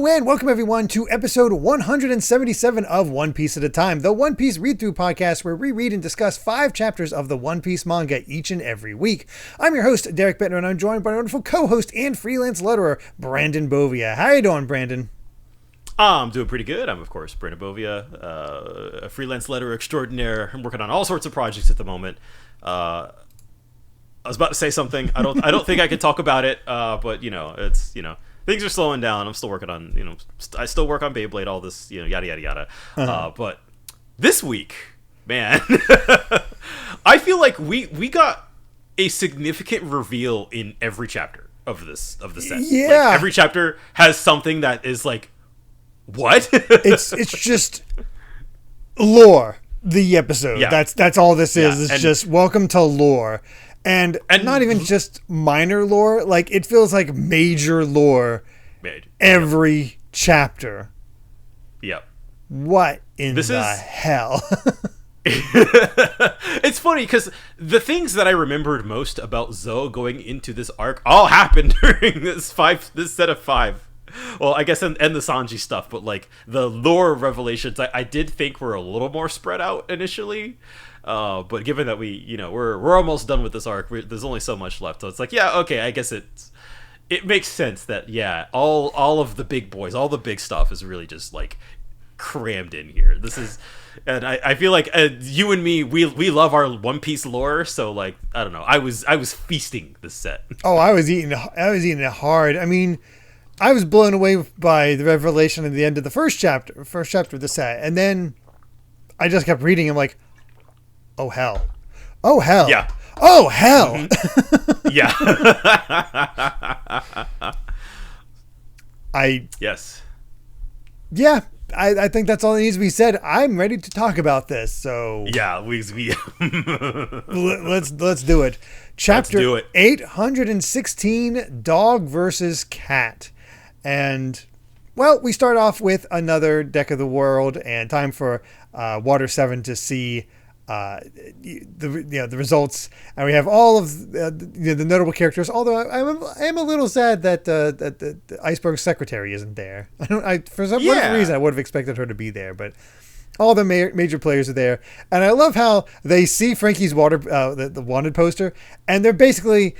Hello and welcome everyone to episode 177 of One Piece at a Time, the One Piece read-through podcast where we read and discuss 5 chapters of the One Piece manga each and every week. I'm your host, Derrick, and I'm joined by my wonderful co-host and freelance letterer, Brandon Bovia. How you doing, Brandon? I'm doing pretty good. I'm, of course, Brandon Bovia, a freelance letterer extraordinaire. I'm working on all sorts of projects at the moment. I was about to say something. I don't think I could talk about it, but, things are slowing down. I'm still working on, I still work on Beyblade, all this, yada, yada, yada. But this week, man, I feel like we got a significant reveal in every chapter of the set. Yeah. Like, every chapter has something that is like, what? it's just lore, the episode. Yeah. That's all this is. Yeah. It's just welcome to lore. And not even just minor lore, like it feels like major lore every chapter. Yep. What in hell? It's funny because the things that I remembered most about Zoe going into this arc all happened during this set of 5. Well, I guess and the Sanji stuff, but like the lore revelations, I did think were a little more spread out initially. But given that we're almost done with this arc, there's only so much left. So it's like, yeah, okay, I guess it makes sense that all of the big boys, all the big stuff is really just like crammed in here. This is, and I feel like you and me, we love our One Piece lore. So like, I don't know, I was feasting this set. Oh, I was eating it hard. I mean, I was blown away by the revelation at the end of the first chapter of the set, and then I just kept reading. I'm like, oh hell. Yeah. Oh hell. Mm-hmm. Yeah. Yeah, I think that's all that needs to be said. I'm ready to talk about this. So yeah, we let's do it. Chapter let's do it. 816, Dog versus Cat. And well, we start off with another deck of the world and time for Water 7 to see the results, and we have all of the notable characters. Although I am a little sad that the Iceberg secretary isn't there. For some reason I would have expected her to be there, but all the major players are there, and I love how they see Frankie's the wanted poster, and they're basically.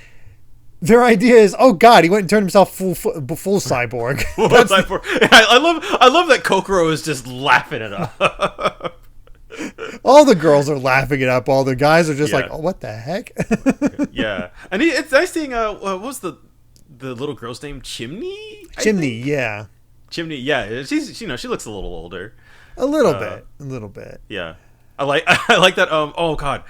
Their idea is, oh god, he went and turned himself full cyborg. I love that Kokoro is just laughing it up. All the girls are laughing it up. All the guys are just like, oh, what the heck? Yeah, and it's nice seeing. What was the little girl's name? Chimney. Yeah. Chimney. Yeah, she's she looks a little older. A little bit. Yeah, I like that. Oh god.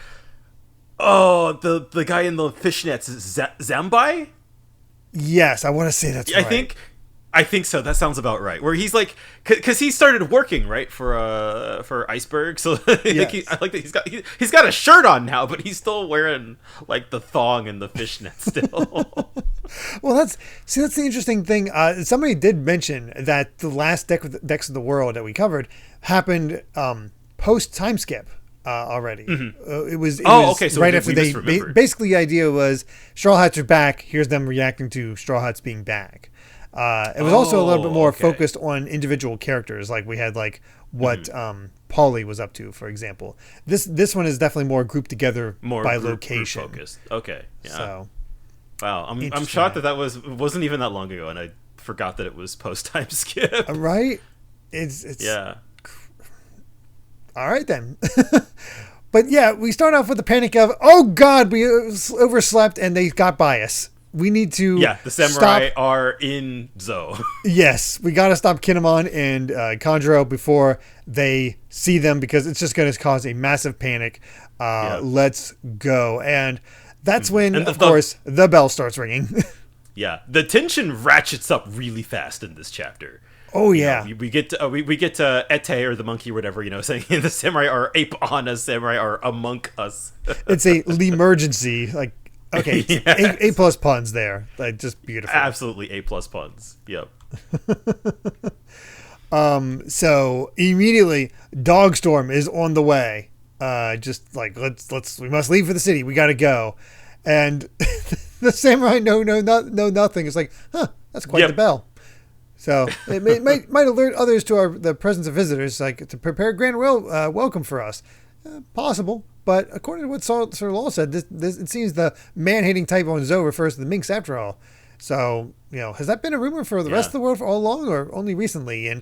Oh, the guy in the fishnets is Zambai? Yes, I want to say that's right. I think so. That sounds about right. Where he's like, because he started working right for Iceberg, so yes. I like that he's got a shirt on now, but he's still wearing like the thong and the fishnet still. Well, that's the interesting thing. Somebody did mention that the last decks of the world that we covered happened post time skip. Already. Mm-hmm. It was okay, so right after they basically the idea was Straw Hats are back. Here's them reacting to Straw Hats being back. It was also a little bit more focused on individual characters. Like we had like what Paulie was up to, for example. This one is definitely more grouped together by location. Group focused. Okay. Yeah. So wow, I'm shocked that wasn't even that long ago, and I forgot that it was post time skip. Right? It's yeah. All right, then. But yeah, we start off with the panic of, oh, God, we overslept and they got by us. We need to the samurai are in Zoe. Yes, we got to stop Kinemon and Kanjuro before they see them because it's just going to cause a massive panic. Let's go. And that's when, of course, the bell starts ringing. Yeah, the tension ratchets up really fast in this chapter. Oh yeah, we get to Ete or the monkey or whatever, saying the samurai are ape on us, samurai are among us. It's a emergency, like okay, yes. A plus puns there, like just beautiful. Absolutely A plus puns. Yep. So immediately, Dogstorm is on the way. Just like we must leave for the city. We got to go, and the samurai no nothing. It's like, huh, that's quite the bell. So it might alert others to the presence of visitors, like to prepare a grand welcome for us. Possible, but according to what Sir Law said, this it seems the man-hating type on Zoe refers to the minks after all. So, has that been a rumor for the rest of the world for all along, or only recently? And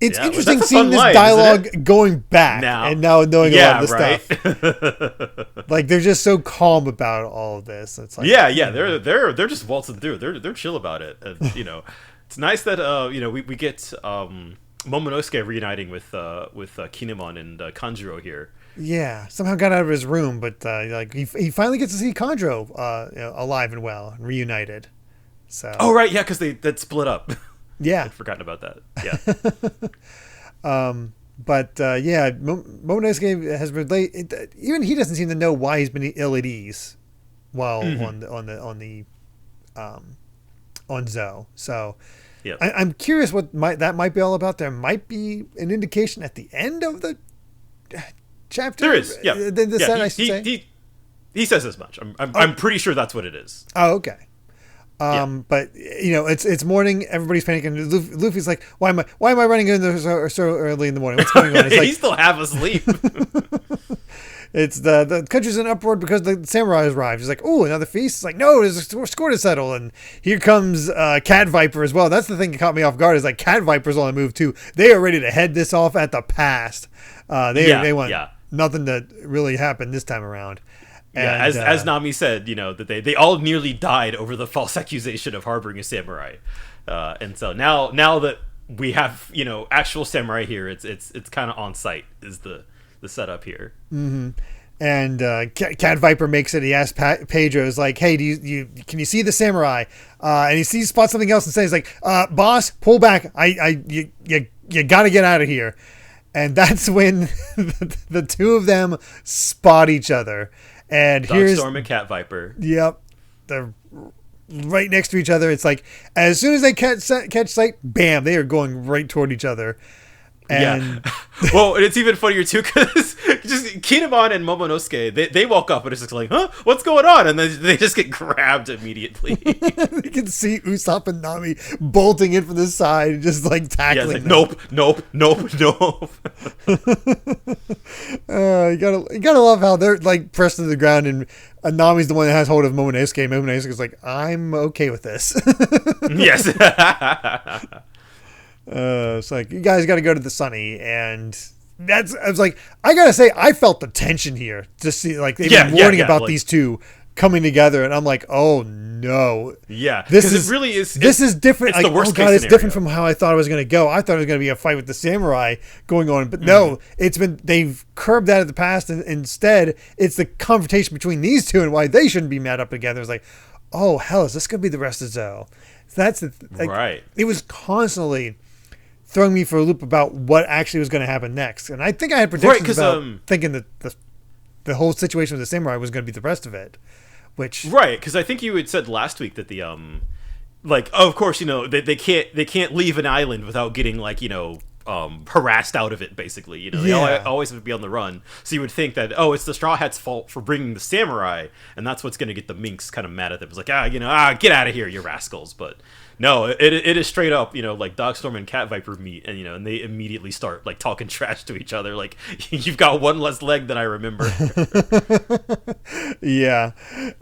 it's interesting seeing this dialogue going back and now knowing a lot of this stuff. Like they're just so calm about all of this. It's like they're just waltzing through. They're chill about it. And, it's nice that we get Momonosuke reuniting with Kinemon and Kanjuro here. Yeah, somehow got out of his room, but he finally gets to see Kanjuro alive and well and reunited. So. Oh right, yeah, because that split up. Yeah, I'd forgotten about that. Yeah. Momonosuke has related. Even he doesn't seem to know why he's been ill at ease while on Zoe. So. Yeah. I'm curious what that might be all about. There might be an indication at the end of the chapter. There is. Yeah. He says as much. I'm pretty sure that's what it is. Oh, okay. But it's morning. Everybody's panicking. Luffy's like, "Why am I running in there so early in the morning? What's going on?" It's like, he's still half asleep. It's the country's in uproar because the samurai has arrived. He's like, "Oh, another feast." It's like, "No, there's a score to settle." And here comes Cat Viper as well. That's the thing that caught me off guard. Is like Cat Viper's on the move too. They are ready to head this off at the past. They want nothing to really happen this time around. Yeah, and, as Nami said, that they all nearly died over the false accusation of harboring a samurai, and so now that we have actual samurai here, it's kind of on site is the setup here. Mm-hmm. And Cat Viper makes it. He asks Pedro, is like, "Hey, can you see the samurai?" And he spots something else and says, like, "Boss, pull back. You got to get out of here." And that's when the two of them spot each other. And Dogstorm and Cat Viper. Yep, they're right next to each other. It's like as soon as they catch sight, bam, they are going right toward each other. And well, and it's even funnier too because just Kinemon and Momonosuke, they walk up and it's just like, "Huh, what's going on?" And then they just get grabbed immediately. You can see Usopp and Nami bolting in from the side, just like tackling. Yeah, it's like, nope. You gotta love how they're like pressed to the ground, and Nami's the one that has hold of Momonosuke. Momonosuke's like, "I'm okay with this." Yes. It's like, you guys got to go to the Sunny, and I was like, I gotta say, I felt the tension here to see, like, they've been warning about these two coming together, and I'm like, oh no, this is different. It's like, the worst case it's different from how I thought it was going to go. I thought it was going to be a fight with the samurai going on, but no, they've curbed that at the past, and instead it's the confrontation between these two and why they shouldn't be mad up together. It's like, oh hell, is this going to be the rest of Zoe? So that's right. It was constantly throwing me for a loop about what actually was going to happen next. And I think I had predictions about thinking that the whole situation with the samurai was going to be the rest of it. Right, because I think you had said last week that the of course, they can't leave an island without getting harassed out of it, basically. They always have to be on the run. So you would think that, it's the Straw Hats' fault for bringing the samurai, and that's what's going to get the minks kind of mad at them. It's like, get out of here, you rascals. But no, it is straight up, like Dogstorm and Cat Viper meet, and they immediately start like talking trash to each other, like, "You've got one less leg than I remember." Yeah,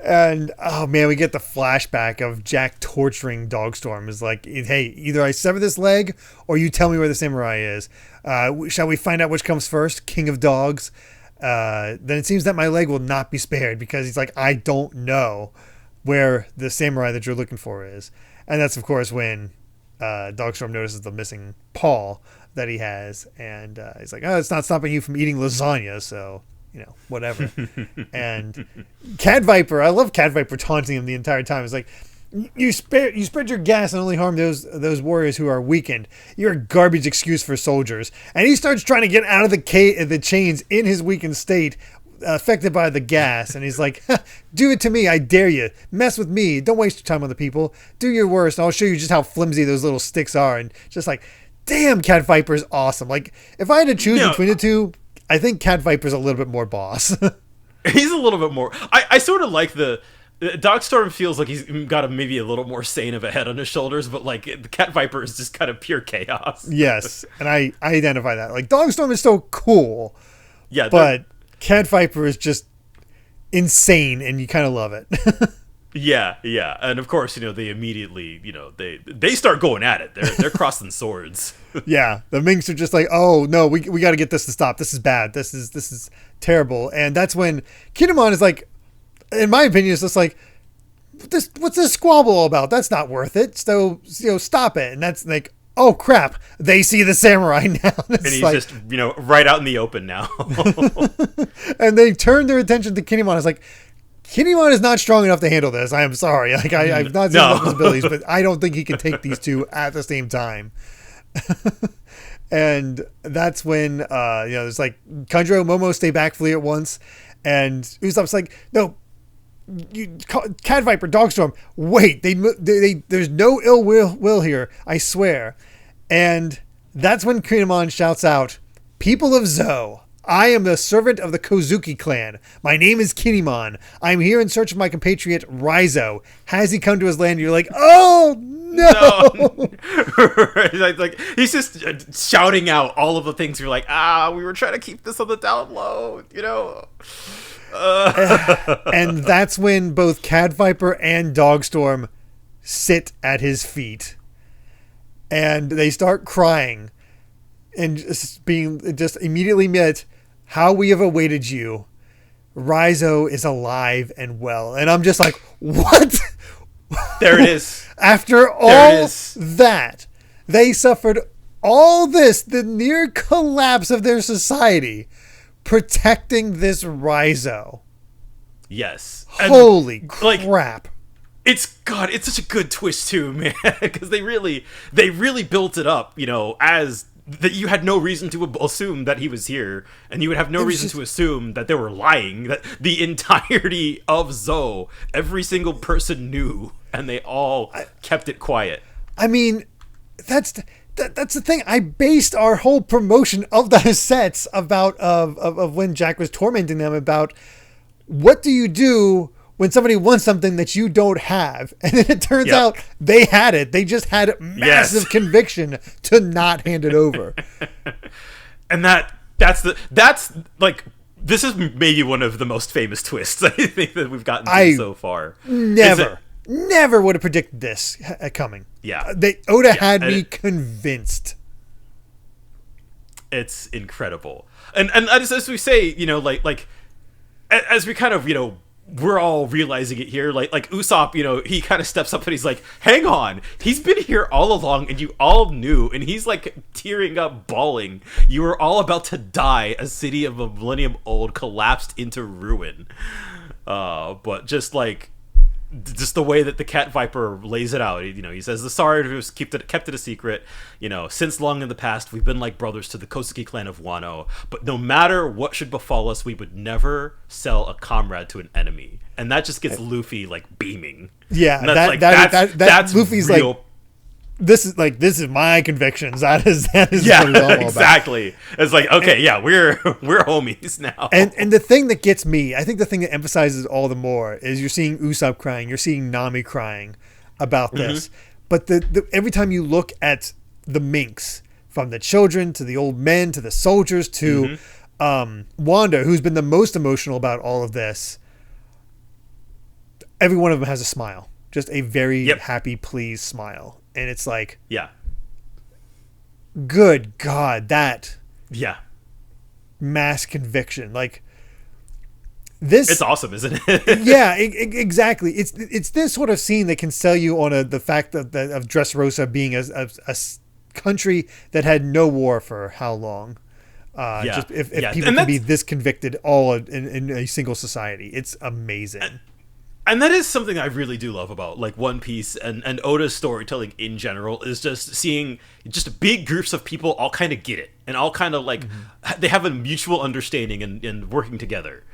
and oh man, we get the flashback of Jack torturing Dogstorm. Is like, "Hey, either I sever this leg, or you tell me where the samurai is. Shall we find out which comes first, King of Dogs?" Then it seems that my leg will not be spared, because he's like, "I don't know where the samurai that you're looking for is." And that's, of course, when Dogstorm notices the missing paw that he has. And he's like, "Oh, it's not stopping you from eating lasagna, so, whatever." And Cat Viper, I love Cat Viper taunting him the entire time. It's like, you spread your gas and only harm those warriors who are weakened. You're a garbage excuse for soldiers. And he starts trying to get out of the chains in his weakened state, affected by the gas, and he's like, "Do it to me, I dare you. Mess with me. Don't waste your time on the people. Do your worst, and I'll show you just how flimsy those little sticks are." And just like, damn, Cat Viper's awesome. Like, if I had to choose between the two, I think Cat Viper's a little bit more boss. He's a little bit more. I sort of like the Dogstorm feels like he's got maybe a little more sane of a head on his shoulders, but like the Cat Viper is just kind of pure chaos. Yes, and I identify that. Like Dogstorm is so cool, Yeah, but Cat Viper is just insane, and you kind of love it. yeah, and of course, they immediately, they start going at it. They're crossing swords. Yeah, the Minks are just like, oh no, we got to get this to stop. This is bad. This is terrible. And that's when Kinemon is like, in my opinion, it's just like, what's this squabble all about? That's not worth it. So stop it. And that's like, oh crap, they see the samurai now. And he's like, just right out in the open now. And they turn their attention to Kinemon. It's like, Kinemon is not strong enough to handle this. I am sorry. Like I've not seen his abilities, but I don't think he can take these two at the same time. And that's when there's like Kanjuro, Momo stay back, flee at once, and Usopp's like, no, Cat Viper, Dogstorm, wait, they there's no ill will here, I swear. And that's when Kinemon shouts out, people of Zou, I am the servant of the Kozuki clan. My name is Kinemon. I'm here in search of my compatriot Raizo. Has he come to his land? You're like, oh no. like he's just shouting out all of the things. You're like, we were trying to keep this on the down low, And that's when both Cat Viper and Dogstorm sit at his feet, and they start crying, and just immediately met, how we have awaited you. Raizo is alive and well, and I'm just like, what? There it is. After all that, they suffered all this, the near collapse of their society, protecting this Raizo. Yes. Holy crap. It's such a good twist too, man, because they really built it up, as that you had no reason to assume that he was here, and you would have no reason to assume that they were lying, that the entirety of Zou, every single person knew, and they all kept it quiet. I mean, that's the thing. I based our whole promotion of those sets about of when Jack was tormenting them about, what do you do when somebody wants something that you don't have? And then it turns out they had it. They just had massive conviction to not hand it over. And that's like, this is maybe one of the most famous twists I think that we've gotten so far. Never would have predicted this coming. Yeah. Oda had me convinced. It's incredible. And as we say, like as we kind of, we're all realizing it here. Like Usopp, he kind of steps up and he's like, hang on, he's been here all along and you all knew. And he's like tearing up, bawling. You were all about to die. A city of a millennium old collapsed into ruin. But just the way that the Cat Viper lays it out, he says, the Sarge kept it a secret. Since long in the past, we've been like brothers to the Kosuke clan of Wano. But no matter what should befall us, we would never sell a comrade to an enemy. And that just gets Luffy like beaming. Yeah, and that's Luffy's real. Like, this is my convictions. That is what it's all about. Exactly. It's like, okay, we're homies now. And the thing that gets me, I think the thing that emphasizes all the more, is you're seeing Usopp crying, you're seeing Nami crying about this. But every time you look at the Minks, from the children to the old men to the soldiers to Wanda, who's been the most emotional about all of this, every one of them has a smile, just a very happy, pleased smile. And it's like, good God, that mass conviction, like this. It's awesome, isn't it? Exactly. It's this sort of scene that can sell you on the fact of Dressrosa being a country that had no war for how long. Just if people can be this convicted all in a single society, it's amazing. And that is something I really do love about like One Piece and Oda's storytelling in general, is just seeing just big groups of people all kind of get it and all kind of like they have a mutual understanding and working together.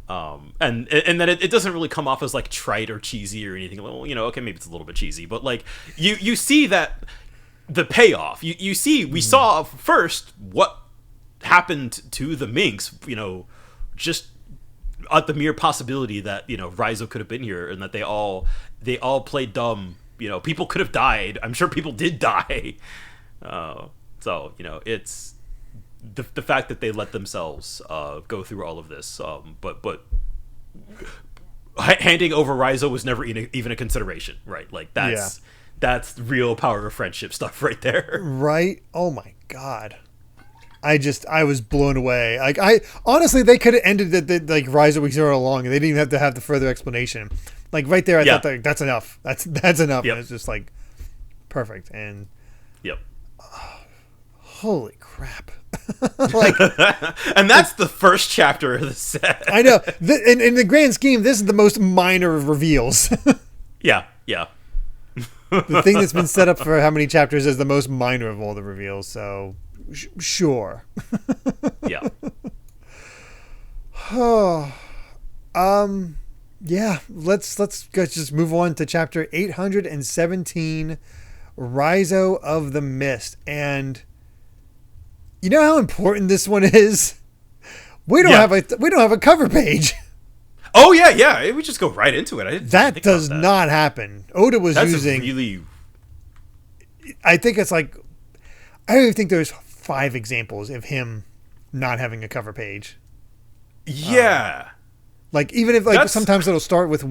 And then it doesn't really come off as like trite or cheesy or anything. Well, okay, maybe it's a little bit cheesy, but like you see that the payoff. You see, we saw first what happened to the Minks, just at the mere possibility that Raizo could have been here and that they all played dumb. People could have died. I'm sure people did die. So it's the fact that they let themselves go through all of this. But handing over Raizo was never even a consideration, right? Like that's real power of friendship stuff right there. Right? Oh my god. I was blown away. Like honestly, they could have ended it like Raizo was there all along, and they didn't even have to have the further explanation. Like right there, I thought like, that's enough. That's enough. Yep. And it's just like perfect. And yep. Holy crap! Like, and that's the first chapter of the set. I know. In the grand scheme, this is the most minor of reveals. Yeah. The thing that's been set up for how many chapters is the most minor of all the reveals. So, sure. Yeah. Yeah. Let's just move on to chapter 817, Raizo of the Mist. And you know how important this one is? We don't have a cover page. Oh yeah. We just go right into it. I didn't that think does about that. not happen. Oda was That's using. Really. I think it's like. I don't even think there's 5 examples of him not having a cover page. Yeah. Like even if like sometimes it'll start with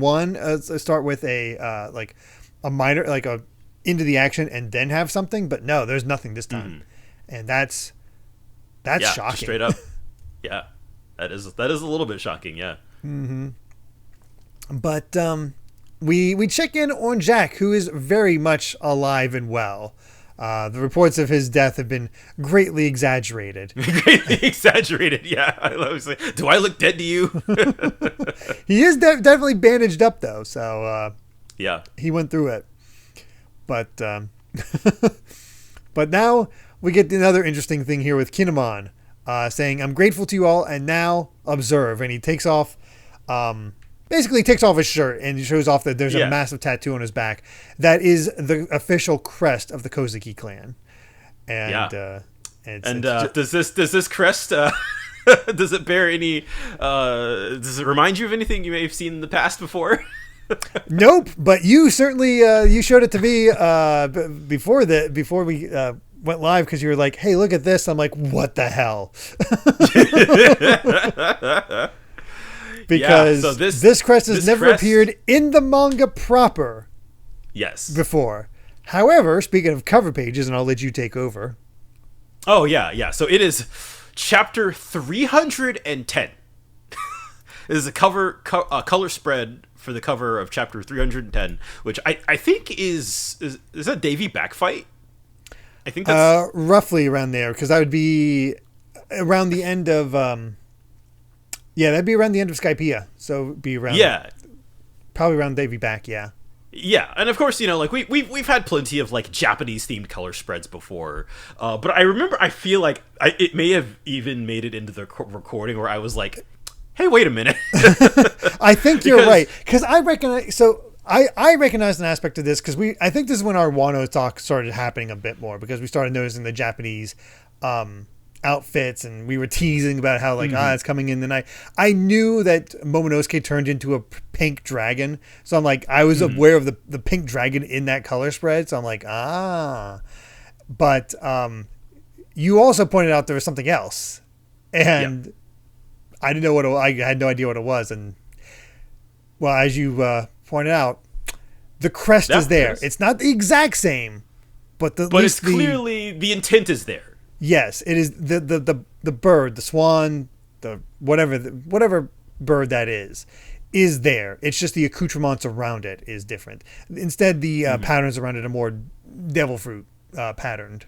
start with a like a minor like a into the action and then have something, but no, there's nothing this time, and that's shocking. Straight up. Yeah, that is a little bit shocking. Yeah. Mm-hmm. But we check in on Jack, who is very much alive and well. The reports of his death have been greatly exaggerated. Greatly exaggerated, yeah. I was like, do I look dead to you? He is definitely bandaged up, though, so yeah, he went through it. But but now we get another interesting thing here with Kinemon saying, "I'm grateful to you all, and now observe." And he takes off. Basically takes off his shirt and shows off that there's a massive tattoo on his back. That is the official crest of the Kozuki clan. And does this crest does it bear any does it remind you of anything you may have seen in the past before? Nope, but you certainly you showed it to me before we went live, because you were like, "Hey, look at this." I'm like, "What the hell?" Because so this crest has never appeared in the manga proper. Yes. Before. However, speaking of cover pages, and I'll let you take over. Oh, yeah. So it is chapter 310. It is a color spread for the cover of chapter 310, which I think is that Davy backfight? I think that's roughly around there, because that would be around the end of yeah, that'd be around the end of Skypiea. So it'd be around probably around Davy back, yeah. Yeah, and of course, like we've had plenty of like Japanese themed color spreads before, but I feel like it may have even made it into the recording where I was like, "Hey, wait a minute." I think you're right, because I recognize. So I recognize an aspect of this, because I think this is when our Wano talk started happening a bit more, because we started noticing the Japanese outfits, and we were teasing about how like it's coming in the night. I knew that Momonosuke turned into a pink dragon, so I'm like, I was aware of the pink dragon in that color spread, so I'm like, but you also pointed out there was something else, and I didn't know I had no idea what it was. And well, as you pointed out, the crest is there. It's not the exact same, but it's clearly the intent is there. Yes, it is the bird, the swan, the whatever bird that is there. It's just the accoutrements around it is different. Instead, the patterns around it are more devil fruit patterned.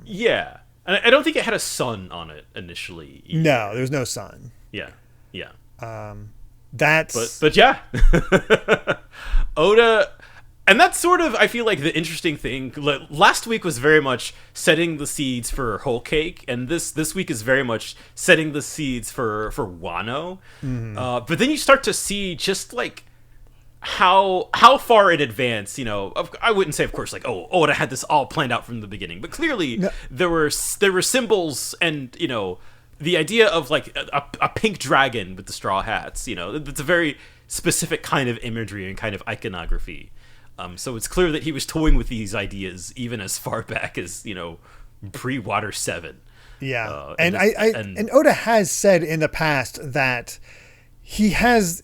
Yeah, and I don't think it had a sun on it initially either. No, there was no sun. Yeah. That's but yeah, Oda. And that's sort of, I feel like, the interesting thing. Last week was very much setting the seeds for Whole Cake, and this week is very much setting the seeds for Wano. But then you start to see just like how far in advance, I wouldn't say, of course, like, Oda had this all planned out from the beginning, but clearly there were symbols and the idea of like a pink dragon with the straw hats, it's a very specific kind of imagery and kind of iconography. So it's clear that he was toying with these ideas even as far back as pre-Water 7. Yeah, and Oda has said in the past that he has,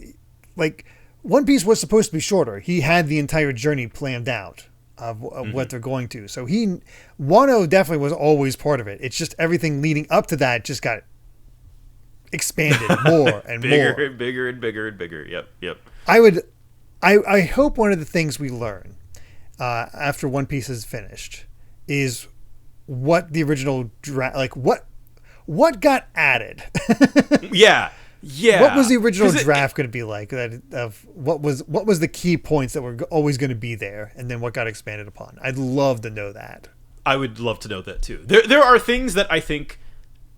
like, One Piece was supposed to be shorter. He had the entire journey planned out of what they're going to. So Wano definitely was always part of it. It's just everything leading up to that just got expanded more and bigger more. And bigger and bigger and bigger. Yep. I hope one of the things we learn after One Piece is finished is what the original what got added. Yeah. What was the original draft going to be like? Of what was the key points that were always going to be there, and then what got expanded upon? I'd love to know that. I would love to know that too. There are things that I think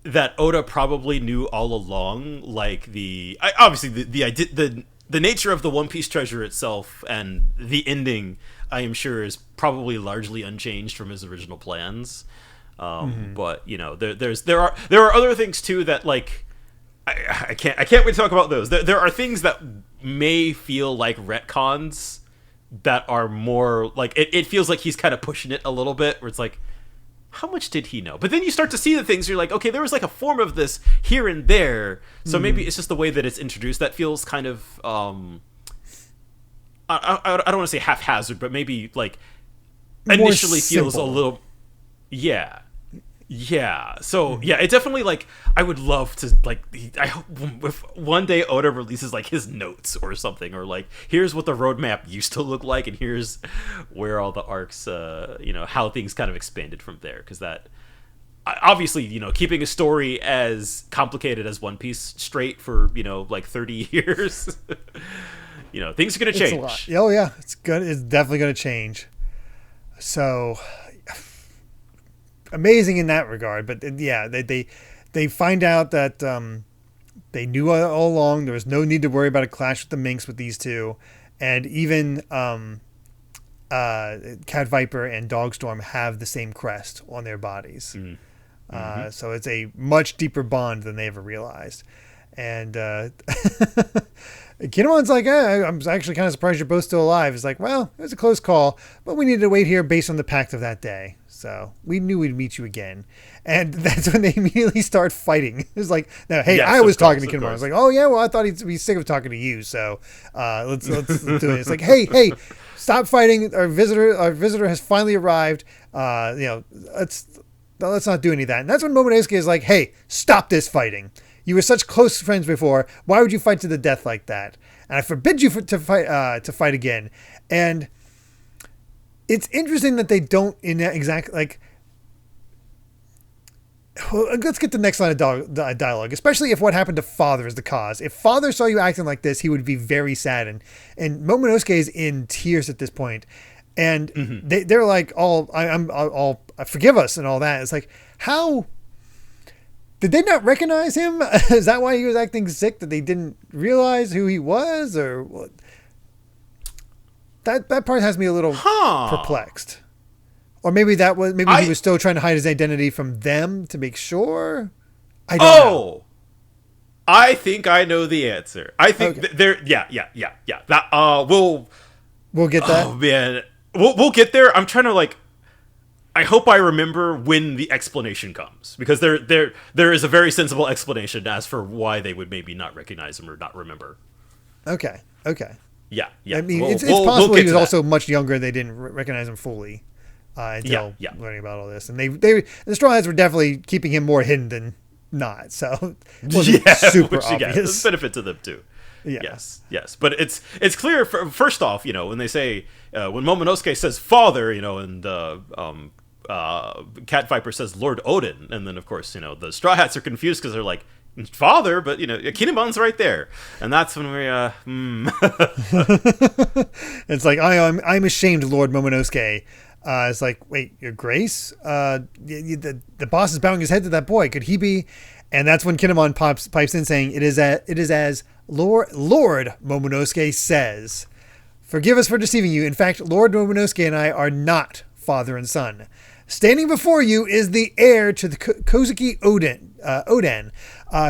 that Oda probably knew all along, like obviously the nature of the One Piece treasure itself and the ending. I am sure is probably largely unchanged from his original plans. But there are other things too that like I can't wait to talk about those. There are things that may feel like retcons that are more like it feels like he's kind of pushing it a little bit, where it's like, how much did he know? But then you start to see the things you're like, okay, there was like a form of this here and there, so maybe it's just the way that it's introduced that feels kind of I don't want to say haphazard, but maybe like initially feels a little, yeah. So yeah, it definitely, like, I would love to, like, I hope if one day Oda releases like his notes or something, or like, here's what the roadmap used to look like, and here's where all the arcs, how things kind of expanded from there, because that obviously, keeping a story as complicated as One Piece straight for like 30 years. Things are going to change. It's a lot. Oh yeah, it's definitely going to change. So amazing in that regard. But yeah, they find out that they knew all along there was no need to worry about a clash with the Minks with these two, and even Cat Viper and Dogstorm have the same crest on their bodies. So it's a much deeper bond than they ever realized. And Kinemon's like, I'm actually kind of surprised you're both still alive. It's like, well, it was a close call, but we needed to wait here based on the pact of that day. So we knew we'd meet you again. And that's when they immediately start fighting. It's like, no, hey, yes, I was talking to Kinemon. I was like, oh yeah, well, I thought he'd be sick of talking to you. So let's do it. It's like, hey, stop fighting. Our visitor has finally arrived. Let's not do any of that. And that's when Momonosuke is like, hey, stop this fighting. You were such close friends before. Why would you fight to the death like that? And I forbid you to fight again. And it's interesting that they don't in that exact, like, well, let's get the next line of dialogue, especially if what happened to Father is the cause. If Father saw you acting like this, he would be very sad. And Momonosuke is in tears at this point. And they're like, I'll forgive us and all that. It's like, how did they not recognize him? Is that why he was acting sick? That they didn't realize who he was, or what? That part has me a little perplexed. Or maybe he was still trying to hide his identity from them to make sure. I don't know. I think I know the answer. I think yeah. That we'll get that. Oh man, we'll get there. I'm trying to, like, I hope I remember when the explanation comes, because there is a very sensible explanation as for why they would maybe not recognize him or not remember. Okay. Yeah. I mean, it's possible he was also much younger and they didn't recognize him fully until learning about all this. And the Straw Hats were definitely keeping him more hidden than not. So it wasn't super obvious. There's a benefit to them too. Yeah. Yes. But it's clear, first off, when they say, when Momonosuke says father, and Cat Viper says Lord Odin, and then of course the Straw Hats are confused because they're like, father, but Kinemon's right there, and that's when we it's like, I'm ashamed, Lord Momonosuke. It's like, wait, your grace, the boss is bowing his head to that boy. Could he be? And that's when Kinemon pipes in saying, it is as Lord Momonosuke says, forgive us for deceiving you. In fact, Lord Momonosuke and I are not father and son. Standing before you is the heir to the Kozuki Oden,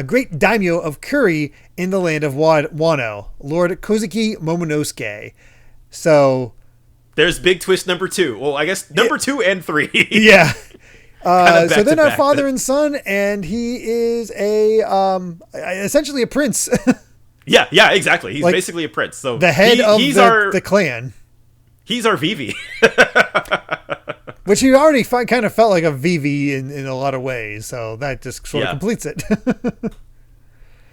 great daimyo of Kuri in the land of Wano, Lord Kozuki Momonosuke. So there's big twist number 2. Well, I guess number 2 and 3. Yeah. So they're not back. father and son, and he is essentially a prince. Yeah, exactly. He's basically a prince. So the head of the clan. He's our Vivi. Which he already kind of felt like a Vivi in a lot of ways, so that just sort of completes it.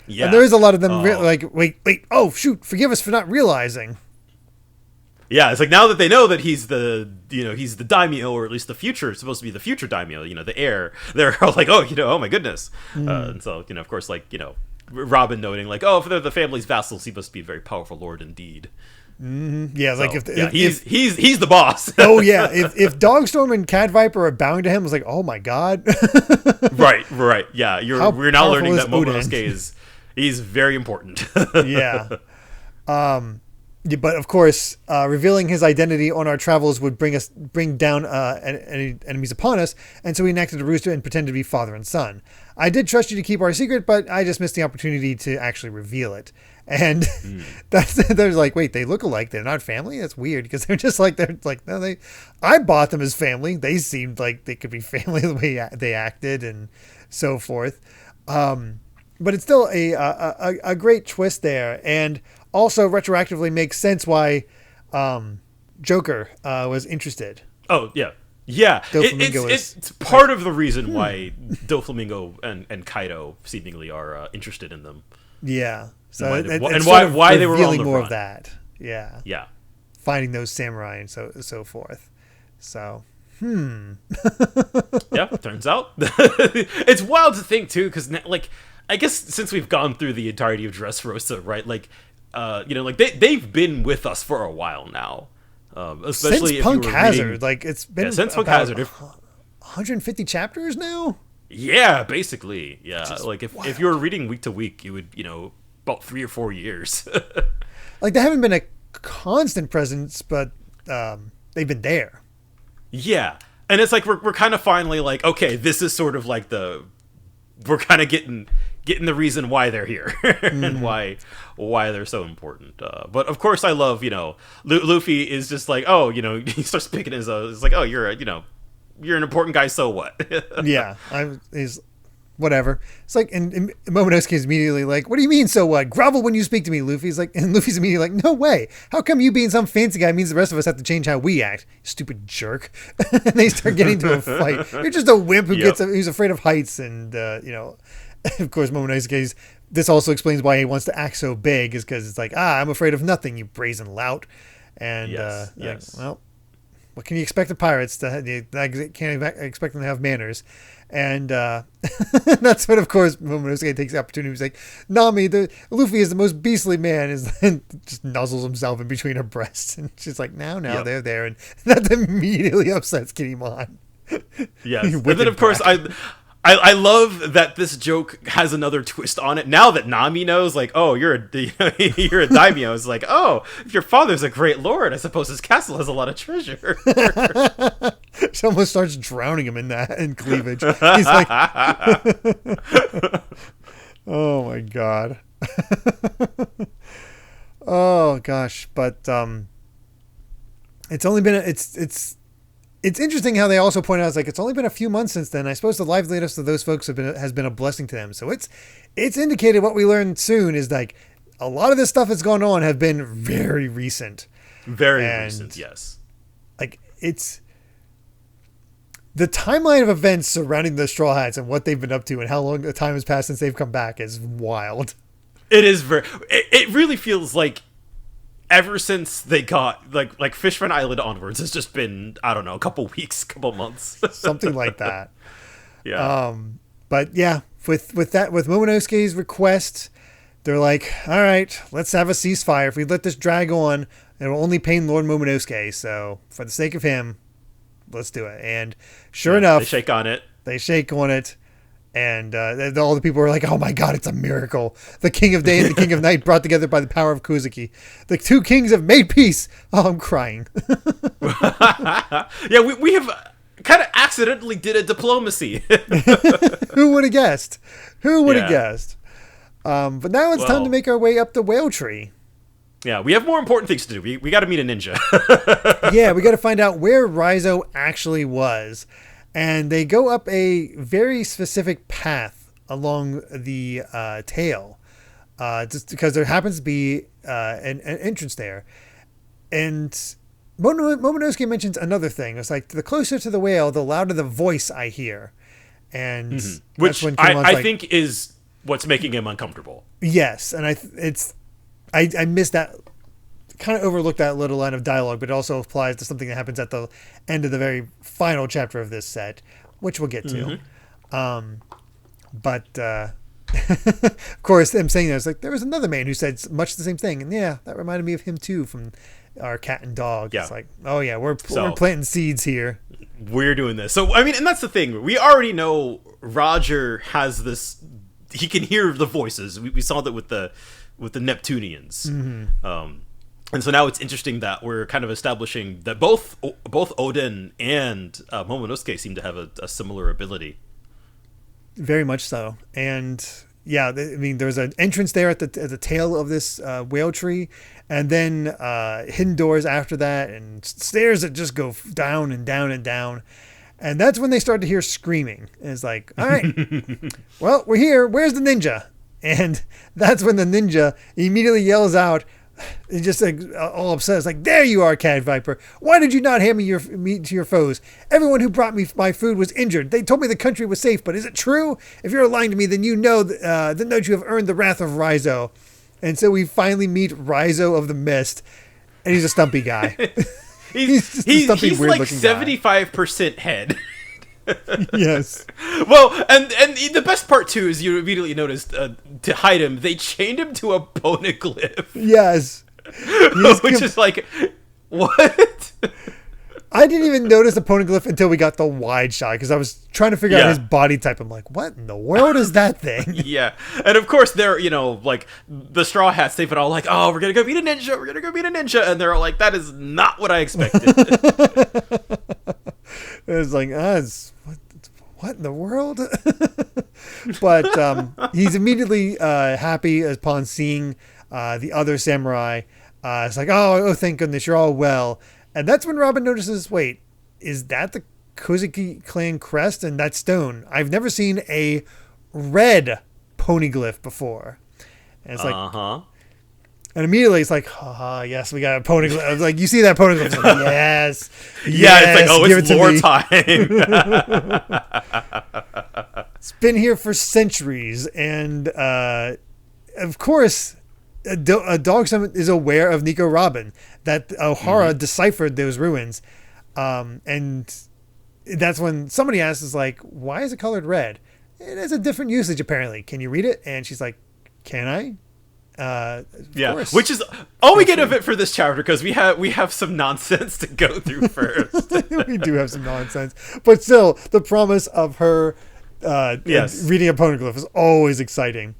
Yeah. And there is a lot of them wait, oh shoot, forgive us for not realizing. Yeah, it's like now that they know that he's the daimyo, or at least supposed to be the future daimyo, the heir, they're all like, oh my goodness. And so, of course, Robin noting like, oh, if they're the family's vassals, he must be a very powerful lord indeed. Mm-hmm. Yeah, so, he's the boss. Oh yeah, if Dogstorm and Cat Viper are bowing to him, it's like, oh my god. right. Yeah, we're now learning that Momonosuke he's very important. Yeah. But of course, revealing his identity on our travels would bring down enemies upon us, and so we enacted a ruse and pretended to be father and son. I did trust you to keep our secret, but I just missed the opportunity to actually reveal it. And they're like, wait, they look alike. They're not family? That's weird, because no, I bought them as family. They seemed like they could be family the way they acted and so forth. But it's still a great twist there, and also retroactively makes sense why Joker was interested. Oh, yeah. Yeah, it's part of the reason why Doflamingo and Kaido seemingly are interested in them. Yeah. So why they were on the more run. Of that. Yeah. Yeah. Finding those samurai and so forth. So, Yeah, turns out. It's wild to think, too, because, I guess since we've gone through the entirety of Dressrosa, right, they've been with us for a while now. Especially since Punk Hazard. Reading, it's been since Punk Hazard. 150 chapters now? Yeah, basically. Yeah, if you were reading week to week, you would, about 3 or 4 years. They haven't been a constant presence, but they've been there. Yeah, and it's we're kind of finally okay, this is sort of we're kind of getting the reason why they're here and why they're so important. But of course, I love Luffy is just he starts picking his it's like, oh, you're an important guy, so what? Yeah, he's whatever. It's like, and Momonosuke is immediately like, what do you mean, so what? Grovel when you speak to me, Luffy's like, and Luffy's immediately like, no way. How come you being some fancy guy means the rest of us have to change how we act? Stupid jerk. And they start getting into a fight. You're just a wimp who's afraid of heights, and of course, Momonosuke's. This also explains why he wants to act so big, is because it's like, I'm afraid of nothing, you brazen lout. And yes. Well, what can you expect of pirates? You can't expect them to have manners. And that's when, of course, Momonosuke takes the opportunity. He's like, Nami, Luffy is the most beastly man, and just nuzzles himself in between her breasts. And she's like, no, they're there. And that immediately upsets Kinemon. Yes. And then, of course, I love that this joke has another twist on it. Now that Nami knows, oh, you're a daimyo. It's like, oh, if your father's a great lord, I suppose his castle has a lot of treasure. She almost starts drowning him in cleavage. He's like, oh my god. Oh gosh, but it's only been it's interesting how they also point out, it's only been a few months since then. I suppose the liveliness of those folks has been a blessing to them. So it's indicated what we learn soon is a lot of this stuff that's gone on have been very recent. Very recent, yes. It's the timeline of events surrounding the Straw Hats and what they've been up to and how long the time has passed since they've come back is wild. It is it really feels like ever since they got like Fishman Island onwards, it's just been, I don't know, a couple weeks, couple months, something like that. Yeah. But yeah, with Momonosuke's request, they're like, all right, let's have a ceasefire. If we let this drag on, it will only pain Lord Momonosuke. So for the sake of him, let's do it. And sure enough, they shake on it. And all the people are like, oh my god, it's a miracle. The King of Day and the King of Night brought together by the power of Kozuki. The two kings have made peace. Oh, I'm crying. Yeah, we have kind of accidentally did a diplomacy. Who would have guessed? Who would have Yeah. guessed? But now it's time to make our way up the whale tree. Yeah, we have more important things to do. We got to meet a ninja. Yeah, we got to find out where Raizo actually was. And they go up a very specific path along the tail. Just because there happens to be an entrance there. And Momonosuke mentions another thing. It's like, the closer to the whale, the louder the voice I hear. And that's Which when I think is what's making him uncomfortable. Yes, and I missed that, kind of overlooked that little line of dialogue, but it also applies to something that happens at the end of the very final chapter of this set, which we'll get to. But of course, them saying that, it's like, there was another man who said much the same thing, and yeah, that reminded me of him too from our cat and dog. Yeah. It's like, oh yeah, we're planting seeds here. We're doing this. So I mean, and that's the thing. We already know Roger has this. He can hear the voices. We saw that with the Neptunians. And so now it's interesting that we're kind of establishing that both Oden and Momonosuke seem to have a similar ability. Very much so. And yeah, I mean, there's an entrance there at the tail of this whale tree, and then hidden doors after that, and stairs that just go down and down and down. And that's when they start to hear screaming. And it's like, all right, well, we're here. Where's the ninja? And that's when the ninja immediately yells out, just like all upset. It's like, there you are, Cat Viper. Why did you not hand me your meat to your foes? Everyone who brought me my food was injured. They told me the country was safe, but is it true? If you're lying to me, then you know that you have earned the wrath of Raizo. And so we finally meet Raizo of the Mist, and he's a stumpy guy. He's like 75% head. Yes. Well, and the best part too is you immediately noticed to hide him, they chained him to a poneglyph. Yes. Which is like, what? I didn't even notice the poneglyph until we got the wide shot, because I was trying to figure out his body type. I'm like, what in the world is that thing? Yeah. And of course they're, like the Straw Hats, they've been all like, oh, we're gonna go meet a ninja, and they're all like, that is not what I expected. It's like, what in the world? But he's immediately happy upon seeing the other samurai. It's like, oh, thank goodness, you're all well. And that's when Robin notices, wait, is that the Kozuki clan crest and that stone? I've never seen a red poneglyph before. And it's like, and immediately it's like, haha, yes, we got a poneglyph. I was like, you see that poneglyph? It's like, yes. Yeah, it's like, oh, it's lore time. It's been here for centuries. And of course, a dog summon is aware of Nico Robin, that Ohara deciphered those ruins. And that's when somebody asks, is like, why is it colored red? It has a different usage, apparently. Can you read it? And she's like, can I? Yeah, course. which is all we get of it for this chapter, because we have some nonsense to go through first. We do have some nonsense, but still, the promise of her reading a poneglyph is always exciting.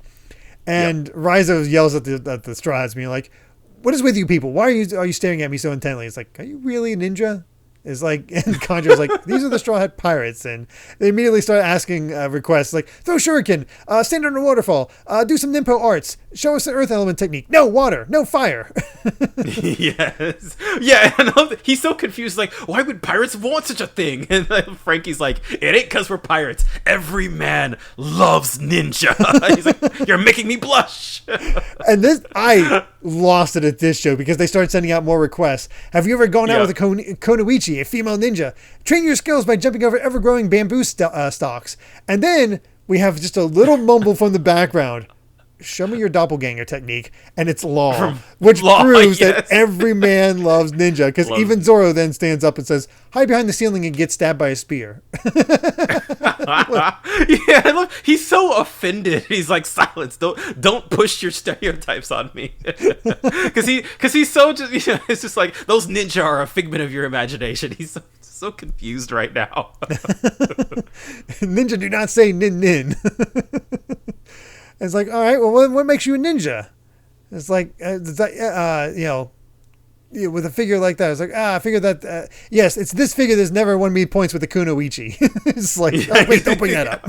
And Raizo yells at the Straw Hats, being like, "What is with you people? Why are you staring at me so intently?" It's like, "Are you really a ninja?" Is like, and Kanjo's like, "These are the Straw Hat Pirates," and they immediately start asking requests like, "Throw shuriken, stand under a waterfall, do some Ninpo arts, show us the earth element technique. No water, no fire." Yes, yeah, and he's so confused. Like, why would pirates want such a thing? And Frankie's like, "It ain't because we're pirates. Every man loves ninja." He's like, "You're making me blush." And this, I lost it at this show because they started sending out more requests. Have you ever gone out with a Konoichi, a female ninja? Train your skills by jumping over ever-growing bamboo stalks. And then we have just a little mumble from the background. Show me your doppelganger technique, and it's law, which proves that every man loves ninja, because even Zoro then stands up and says, "Hide behind the ceiling and get stabbed by a spear." Yeah, I love, he's so offended. He's like, "Silence! Don't push your stereotypes on me," because he's so just, it's just like, those ninja are a figment of your imagination. He's so confused right now. Ninja do not say nin nin. It's like, all right, well, what makes you a ninja? It's like, with a figure like that, I was like, I figured that, yes, it's this figure that's never won me points with the Kunoichi. It's like, oh, wait, don't bring that up.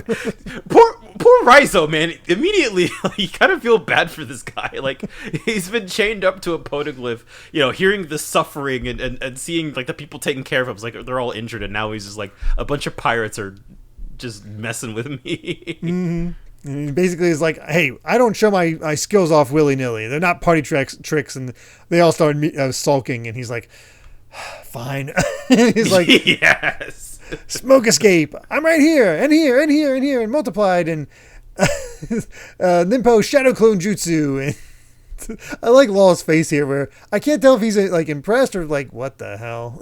Poor Raizo, man. Immediately, you kind of feel bad for this guy. Like, he's been chained up to a poneglyph, hearing the suffering and seeing, like, the people taking care of him. It's like, they're all injured, and now he's just like, a bunch of pirates are just messing with me. Mm-hmm. And he basically is like, hey, I don't show my skills off willy-nilly. They're not party tricks. And they all start sulking. And he's like, fine. He's like, yes. Smoke escape. I'm right here. And here. And here. And here. And multiplied. And Ninpo shadow clone jutsu. And I like Law's face here where I can't tell if he's like impressed or like, what the hell?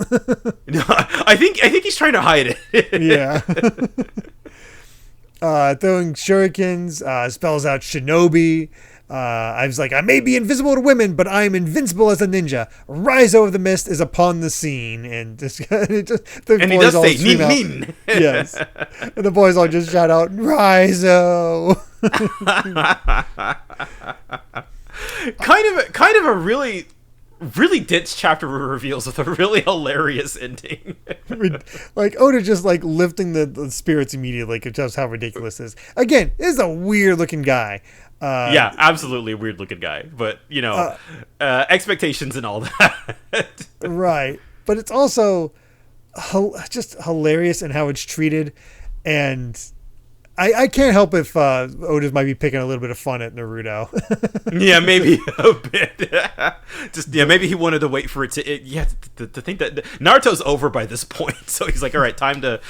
No, I think he's trying to hide it. Yeah. Throwing shurikens, spells out shinobi. I was like, I may be invisible to women, but I am invincible as a ninja. Raizo of the Mist is upon the scene. And he does say, nin. Yes. And the boys all just shout out, Raizo. kind of a really dense chapter reveals with a really hilarious ending. Like Oda just like lifting the spirits immediately, like just how ridiculous this is. Again, this is a weird looking guy. Yeah, absolutely a weird looking guy, but expectations and all that. Right, but it's also just hilarious in how it's treated, and I can't help if Oda might be picking a little bit of fun at Naruto. Yeah, maybe a bit. Maybe he wanted to wait for it to think that Naruto's over by this point, so he's like, all right, time to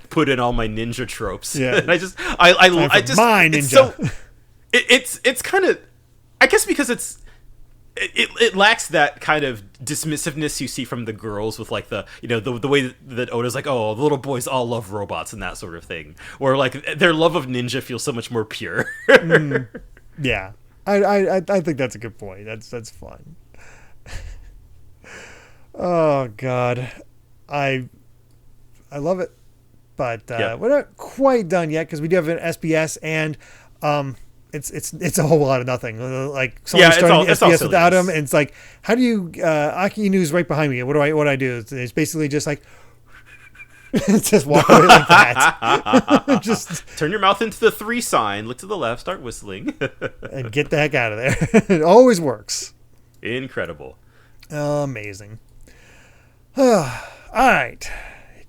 put in all my ninja tropes. Yeah, and I just my ninja. It's kind of, I guess because it lacks that kind of dismissiveness you see from the girls with like the the way that Oda's like, oh, the little boys all love robots and that sort of thing, or like their love of ninja feels so much more pure. Yeah, I think that's a good point. That's fun. Oh God, I love it, but we're not quite done yet because we do have an SBS and It's a whole lot of nothing. Like someone's starting the SPS without him, and it's like, how do you? Aki Inu's right behind me. What do I do? It's basically just like, just walk away like that. Just turn your mouth into the 3 sign. Look to the left. Start whistling, and get the heck out of there. It always works. Incredible. Amazing. All right,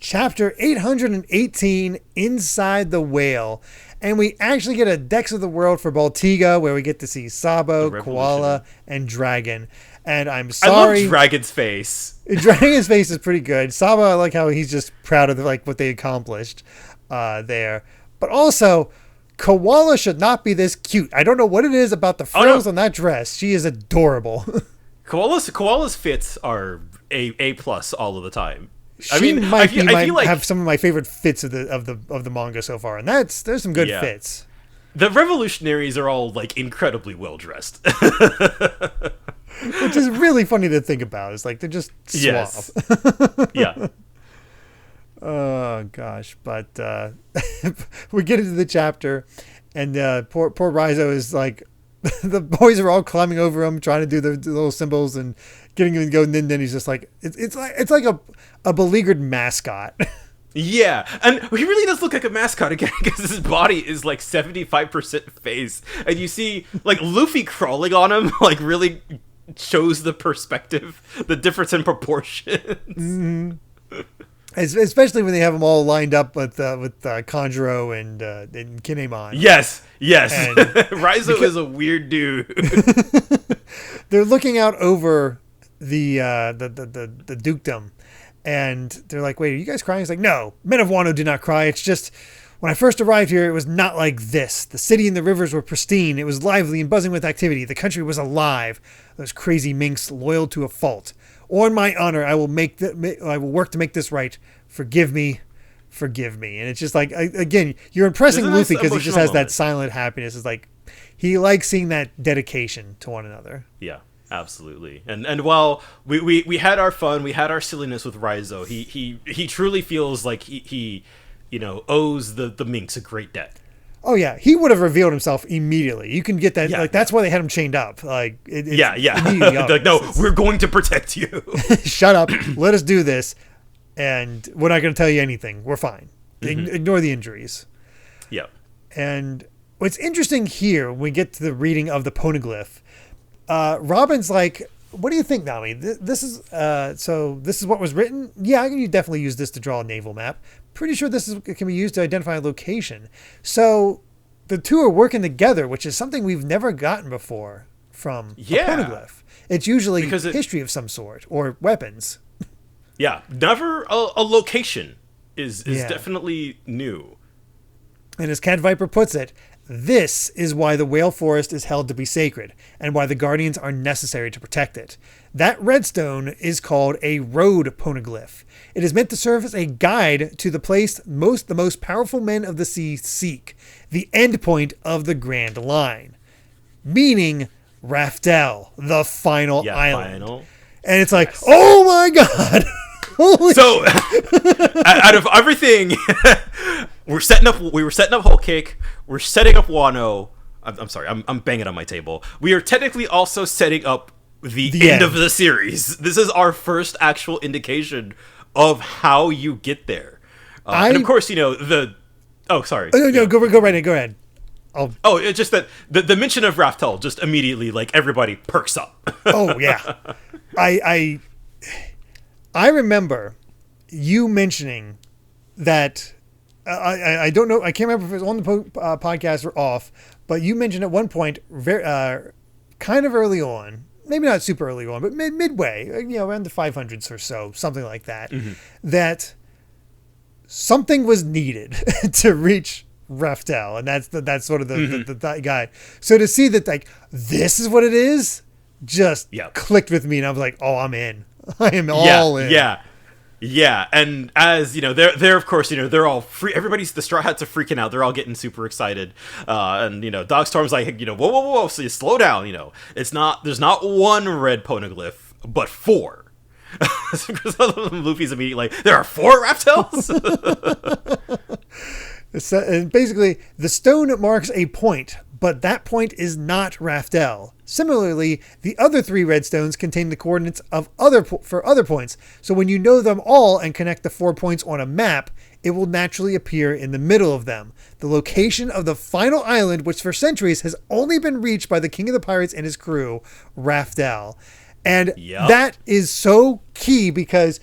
chapter 818, Inside the Whale. And we actually get a Dex of the World for Baltiga, where we get to see Sabo, Koala, and Dragon. And I'm sorry, I love Dragon's face. Dragon's face is pretty good. Sabo, I like how he's just proud of like what they accomplished there. But also, Koala should not be this cute. I don't know what it is about the frills on that dress. She is adorable. Koala's fits are A+ all of the time. I might have some of my favorite fits of the manga so far, and there's some good fits. The revolutionaries are all like incredibly well dressed, which is really funny to think about. It's like they're just suave. Yes. Yeah. Oh gosh, but we get into the chapter, and poor Raizo is like, the boys are all climbing over him, trying to do the little symbols and getting him to go. And then he's just like, it's like a beleaguered mascot. Yeah, and he really does look like a mascot again because his body is like 75% face, and you see like Luffy crawling on him, like really shows the perspective, the difference in proportions. Mm-hmm. Especially when they have them all lined up with Kanjuro and Kinemon. Yes. And Raizo is a weird dude. They're looking out over the dukedom. And they're like, wait, are you guys crying? It's like, no, men of Wano do not cry. It's just, when I first arrived here, it was not like this. The city and the rivers were pristine. It was lively and buzzing with activity. The country was alive. Those crazy minks loyal to a fault. On my honor, I will work to make this right. Forgive me. And it's just like, again, you're impressing Luffy because he just has that silent happiness. It's like, he likes seeing that dedication to one another. Yeah. Absolutely, and while we had our fun, we had our silliness with Raizo, he truly feels like he owes the minks a great debt. Oh yeah, he would have revealed himself immediately. You can get that. Yeah, like that's why they had him chained up. Like yeah. immediately Like, no, we're going to protect you. Shut up. Let us do this, and we're not going to tell you anything. We're fine. Ignore the injuries. Yeah. And what's interesting here, when we get to the reading of the poneglyph, Robin's like, "What do you think, Nami? This is this is what was written. Yeah, you definitely use this to draw a naval map. Pretty sure can be used to identify a location. So the two are working together, which is something we've never gotten before from a poneglyph. It's usually history of some sort or weapons. Yeah, never a location is definitely new. And as Cat Viper puts it, this is why the whale forest is held to be sacred and why the guardians are necessary to protect it. That redstone is called a road poneglyph. It is meant to serve as a guide to the place the most powerful men of the sea seek, the end point of the Grand Line, meaning Raftel, the final island. And it's like, oh my god! So, out of everything, we were setting up Whole Cake. We're setting up Wano. I'm sorry, I'm banging on my table. We are technically also setting up the end of the series. This is our first actual indication of how you get there. And of course, Oh, sorry. No, go right in. Go ahead. It's just that the mention of Raftel just immediately, like, everybody perks up. Oh yeah, I remember you mentioning that. I don't know. I can't remember if it was on the podcast or off, but you mentioned at one point, kind of early on, maybe not super early on, but midway, around the 500s or so, something like that, that something was needed to reach Raftel, and that's sort of the guy. So to see that, like, this is what it is, just clicked with me, and I was like, oh, I'm in. I am all in. Yeah, and as they're of course they're all free. The Straw Hats are freaking out. They're all getting super excited, and Dogstorm's like, whoa, so you slow down. There's not one red poneglyph, but 4. Luffy's immediately like, there are 4 Raftels. And basically, the stone marks a point, but that point is not Raftel. Similarly, the other 3 redstones contain the coordinates of for other points, so when you know them all and connect the 4 points on a map, it will naturally appear in the middle of them. The location of the final island, which for centuries has only been reached by the King of the Pirates and his crew, Raftel. And that is so key because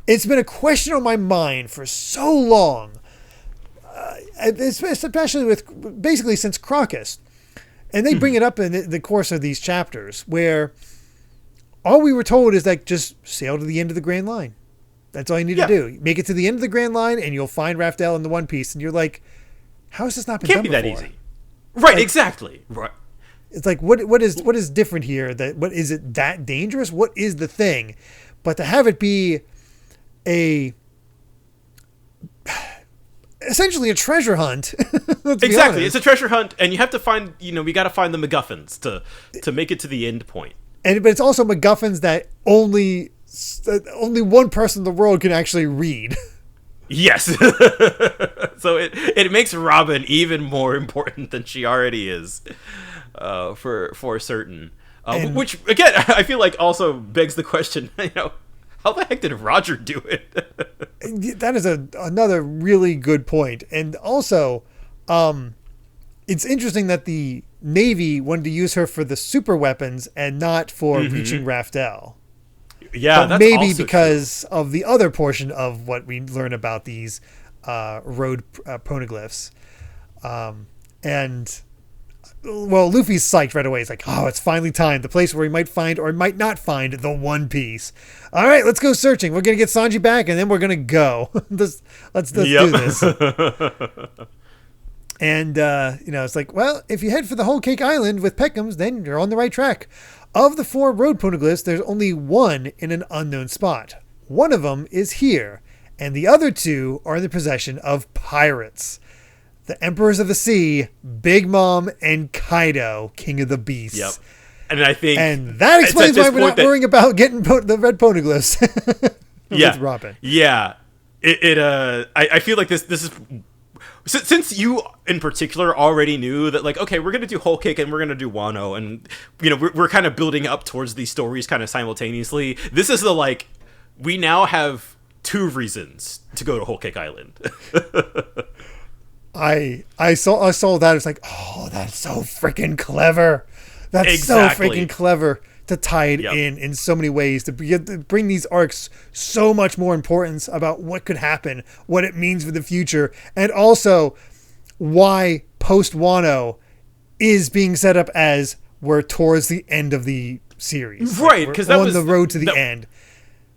it's been a question on my mind for so long, especially with basically since Crocus. And they bring it up in the course of these chapters where all we were told is like, just sail to the end of the Grand Line. That's all you need to do. Make it to the end of the Grand Line and you'll find Raftel in the One Piece. And you're like, how has this not been done before? Can't be that easy. Right, like, exactly. Right. It's like, what is different here? What is it that dangerous? What is the thing? But to have it be essentially a treasure hunt. Exactly, it's a treasure hunt, and you have to find. We got to find the MacGuffins to make it to the end point. But it's also MacGuffins that only one person in the world can actually read. Yes. So it makes Robin even more important than she already is, for certain. Which again, I feel like also begs the question. How the heck did Roger do it? That is another really good point. And also, it's interesting that the Navy wanted to use her for the super weapons and not for reaching Raftel. Yeah, but that's maybe also because of the other portion of what we learn about these road poneglyphs. Well, Luffy's psyched right away. He's like, oh, it's finally time. The place where he might find or might not find the One Piece. All right, let's go searching. We're going to get Sanji back, and then we're going to go. Let's do this. And, it's like, well, if you head for the Whole Cake Island with Peckhams, then you're on the right track. Of the 4 road poneglyphs, there's only one in an unknown spot. One of them is here, and the other 2 are in the possession of pirates. The Emperors of the Sea, Big Mom, and Kaido, King of the Beasts. Yep. And that explains why we're not worrying about getting the red poneglyphs with Robin. Yeah. I feel like this is since you in particular already knew that, like, okay, we're gonna do Whole Cake and we're gonna do Wano, and we're kind of building up towards these stories kind of simultaneously. This is the, like, we now have 2 reasons to go to Whole Cake Island. I saw that. It's like, oh, that's so freaking clever. That's exactly. so freaking clever to tie it in so many ways, to bring these arcs so much more importance about what could happen, what it means for the future, and also why post Wano is being set up as we're towards the end of the series. Right, because that was on the road to the end.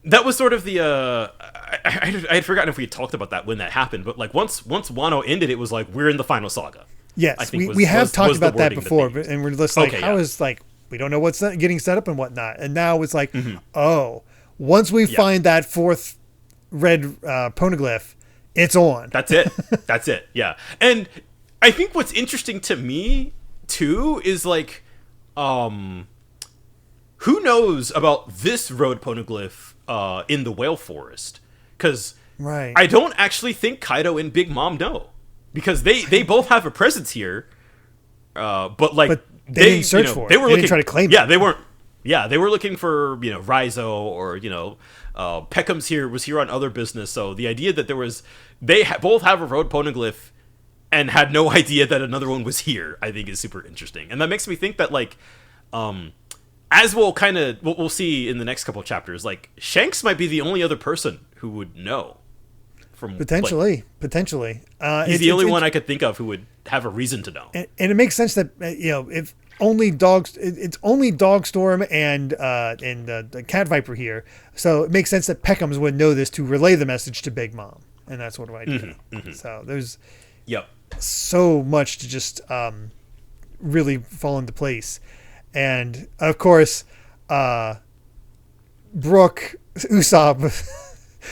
That was sort of the I had forgotten if we had talked about that when that happened, but like once Wano ended, it was like we're in the final saga. Yes, I think we have talked about that before, that and we're just like, how is, like, we don't know what's getting set up and whatnot, and now it's like, oh, once we find that 4th red poneglyph, it's on. That's it. Yeah, and I think what's interesting to me too is, like, who knows about this road poneglyph in the whale forest? Because I don't actually think Kaido and Big Mom know, because they both have a presence here, but like they didn't search for it. They didn't try to claim it. They weren't. Yeah, they were looking for Raizo, or Peckham's was here on other business. So the idea that they both have a road poneglyph and had no idea that another one was here, I think is super interesting, and that makes me think that, like, as we'll see in the next couple of chapters, like, Shanks might be the only other person who would know. Potentially. He's the only one I could think of who would have a reason to know. And it makes sense that if only it's only Dogstorm and the Cat Viper here, so it makes sense that Peckhams would know this to relay the message to Big Mom, and that's what I do. So there's so much to just really fall into place, and of course, Brooke, Usopp,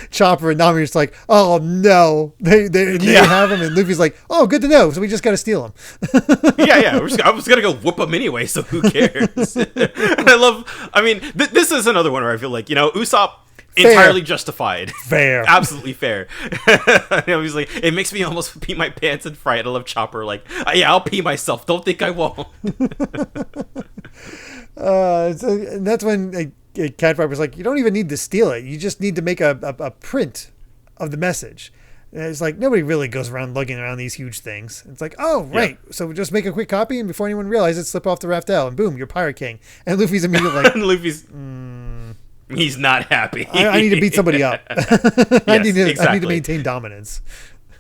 Chopper, and Nami are just like, oh no, they have him, and Luffy's like, oh, good to know, so we just got to steal him. I was gonna go whoop him anyway, so who cares? This is another one where I feel like, Usopp, entirely justified. Fair. Absolutely fair. He's like, it makes me almost pee my pants in fright. I love Chopper, like, yeah, I'll pee myself, don't think I won't. And that's when Cat Viper's like, you don't even need to steal it. You just need to make a print of the message. And it's like, nobody really goes around lugging around these huge things. It's like, oh, right. Yeah. So just make a quick copy, and before anyone realizes it, slip off the raftel, and boom, you're Pirate King. And Luffy's immediately like, he's not happy. I need to beat somebody up. Yes, I need to maintain dominance.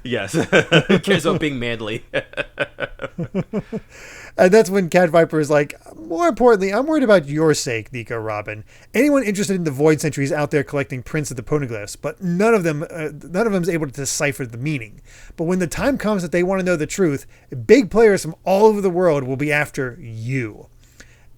Yes. Who cares about being manly? And that's when Cat Viper is like, more importantly, I'm worried about your sake, Nico Robin. Anyone interested in the Void Sentries out there collecting prints of the poneglyphs, but none of them is able to decipher the meaning. But when the time comes that they want to know the truth, big players from all over the world will be after you.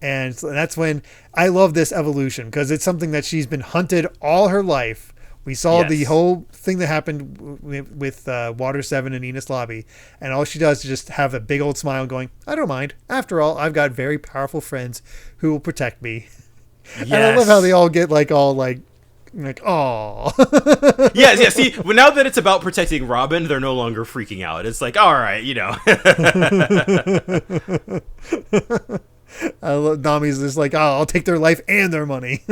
And so that's when I love this evolution, because it's something that she's been hunted all her life. We saw the whole thing that happened with Water 7 and Enos Lobby, and all she does is just have a big old smile going, I don't mind. After all, I've got very powerful friends who will protect me. Yes. And I love how they all get aw. Yeah. See, well, now that it's about protecting Robin, they're no longer freaking out. It's like, all right, I love Nami's just like, oh, I'll take their life and their money.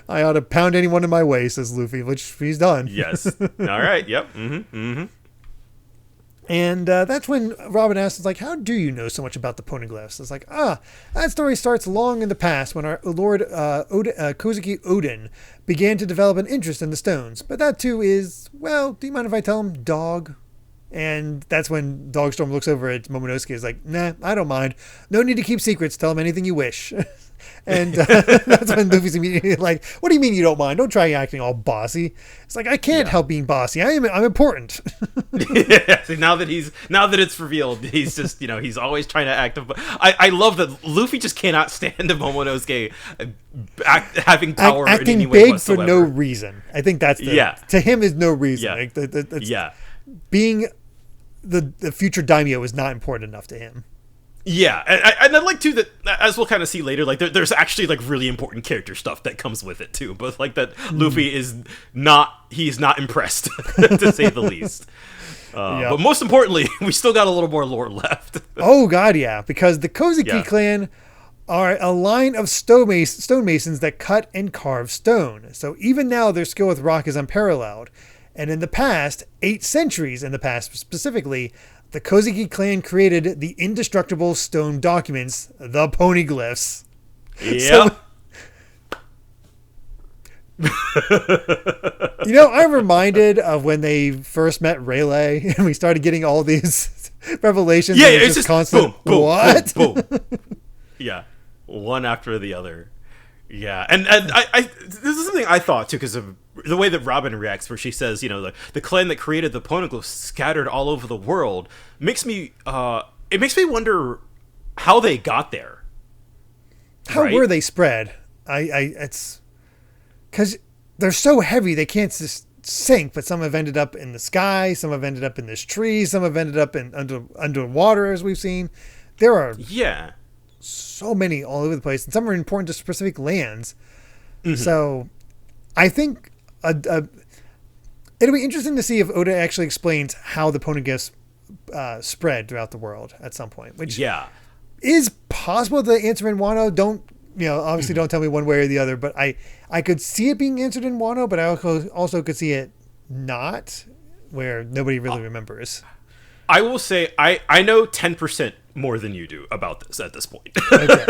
I ought to pound anyone in my way, says Luffy, which he's done. Yes. All right. Yep. And that's when Robin asks, like, how do you know so much about the poneglyphs? It's like, that story starts long in the past when our Lord Kozuki Odin began to develop an interest in the stones. But that too is, well, do you mind if I tell him, dog? And that's when Dogstorm looks over at Momonosuke, is like, nah, I don't mind. No need to keep secrets. Tell him anything you wish. And that's when Luffy's immediately like, what do you mean you don't mind? Don't try acting all bossy. It's like, I can't help being bossy. I'm important. Yeah, see, now that it's revealed, he's just, he's always trying to act. I love that Luffy just cannot stand Momonosuke having power acting in any way big whatsoever. For no reason. I think that's to him is no reason. Yeah. Being the future daimyo is not important enough to him. Yeah, and I'd like to that, as we'll kind of see later, like there's actually like really important character stuff that comes with it too, but like that Luffy he's not impressed to say the least. Yep. But most importantly, we still got a little more lore left. Oh god, yeah, because the Kozuki Yeah. clan are a line of stonemasons that cut and carve stone. So even now, their skill with rock is unparalleled. And in the past, 8 centuries in the past specifically, the Kozuki clan created the indestructible stone documents, the poneglyphs. Yeah. I'm reminded of when they first met Rayleigh and we started getting all these revelations. Yeah, and it's just constant. boom, boom, What? boom, boom. Yeah, one after the other. Yeah, and I this is something I thought too, because of the way that Robin reacts, where she says, the clan that created the poneglyphs scattered all over the world, makes me wonder how they got there. How were they spread? It's because they're so heavy they can't just sink. But some have ended up in the sky, some have ended up in this tree, some have ended up in underwater, as we've seen. There are so many all over the place, and some are important to specific lands. Mm-hmm. So, I think it'll be interesting to see if Oda actually explains how the poneglyphs spread throughout the world at some point. Which is possible to answer in Wano. Obviously don't tell me one way or the other, but I could see it being answered in Wano, but I also could see it not, where nobody really remembers. I will say I know 10% more than you do about this at this point. Okay.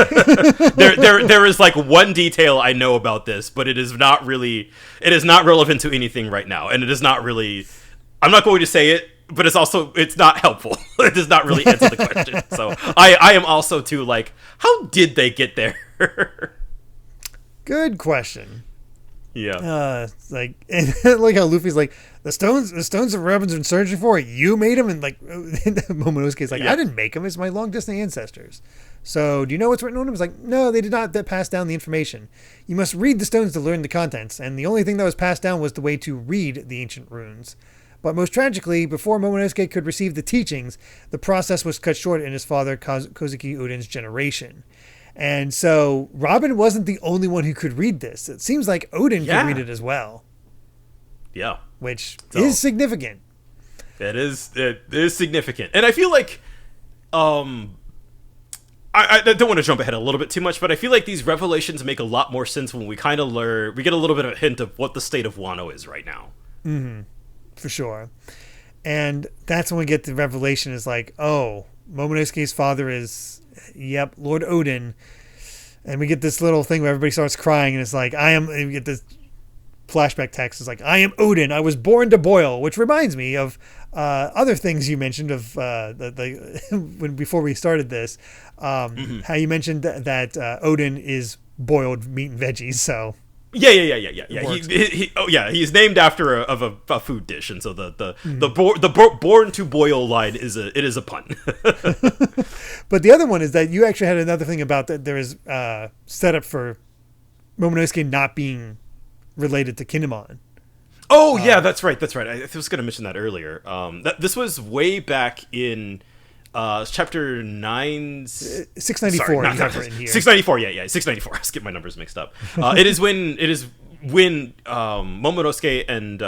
there is like one detail I know about this, but it is not relevant to anything right now, and it is not really. I'm not going to say it, but it's not helpful. It does not really answer the question. So I am also too like, how did they get there? Good question. Yeah. Like how Luffy's like, the stones that Robin's been searching for, you made them, and like Momonosuke's like, I didn't make them, it's my long distant ancestors. So do you know what's written on them? It's like, no, they did not pass down the information. You must read the stones to learn the contents, and the only thing that was passed down was the way to read the ancient runes. But most tragically, before Momonosuke could receive the teachings, the process was cut short in his father Kozuki Uden's generation. And so Robin wasn't the only one who could read this. It seems like Oden could read it as well. Yeah. Which is significant. It is significant. And I feel like I don't want to jump ahead a little bit too much, but I feel like these revelations make a lot more sense when we kind of we get a little bit of a hint of what the state of Wano is right now. Mm-hmm. For sure. And that's when we get the revelation is like, oh, Momonosuke's father is, Lord Oden. And we get this little thing where everybody starts crying, and it's like, and we get this flashback text. It's like, I am Oden. I was born to boil, which reminds me of other things you mentioned of before we started this, how you mentioned that Oden is boiled meat and veggies. So yeah. He's named after a food dish, and so the born to boil line is a pun. But the other one is that you actually had another thing about that there is setup for Momonosuke not being related to Kinemon. Oh yeah, that's right. I was going to mention that earlier. This was way back in chapter 9, 694. Sorry, not 694. Yeah, 694. I skip my numbers mixed up. It is when Momonosuke and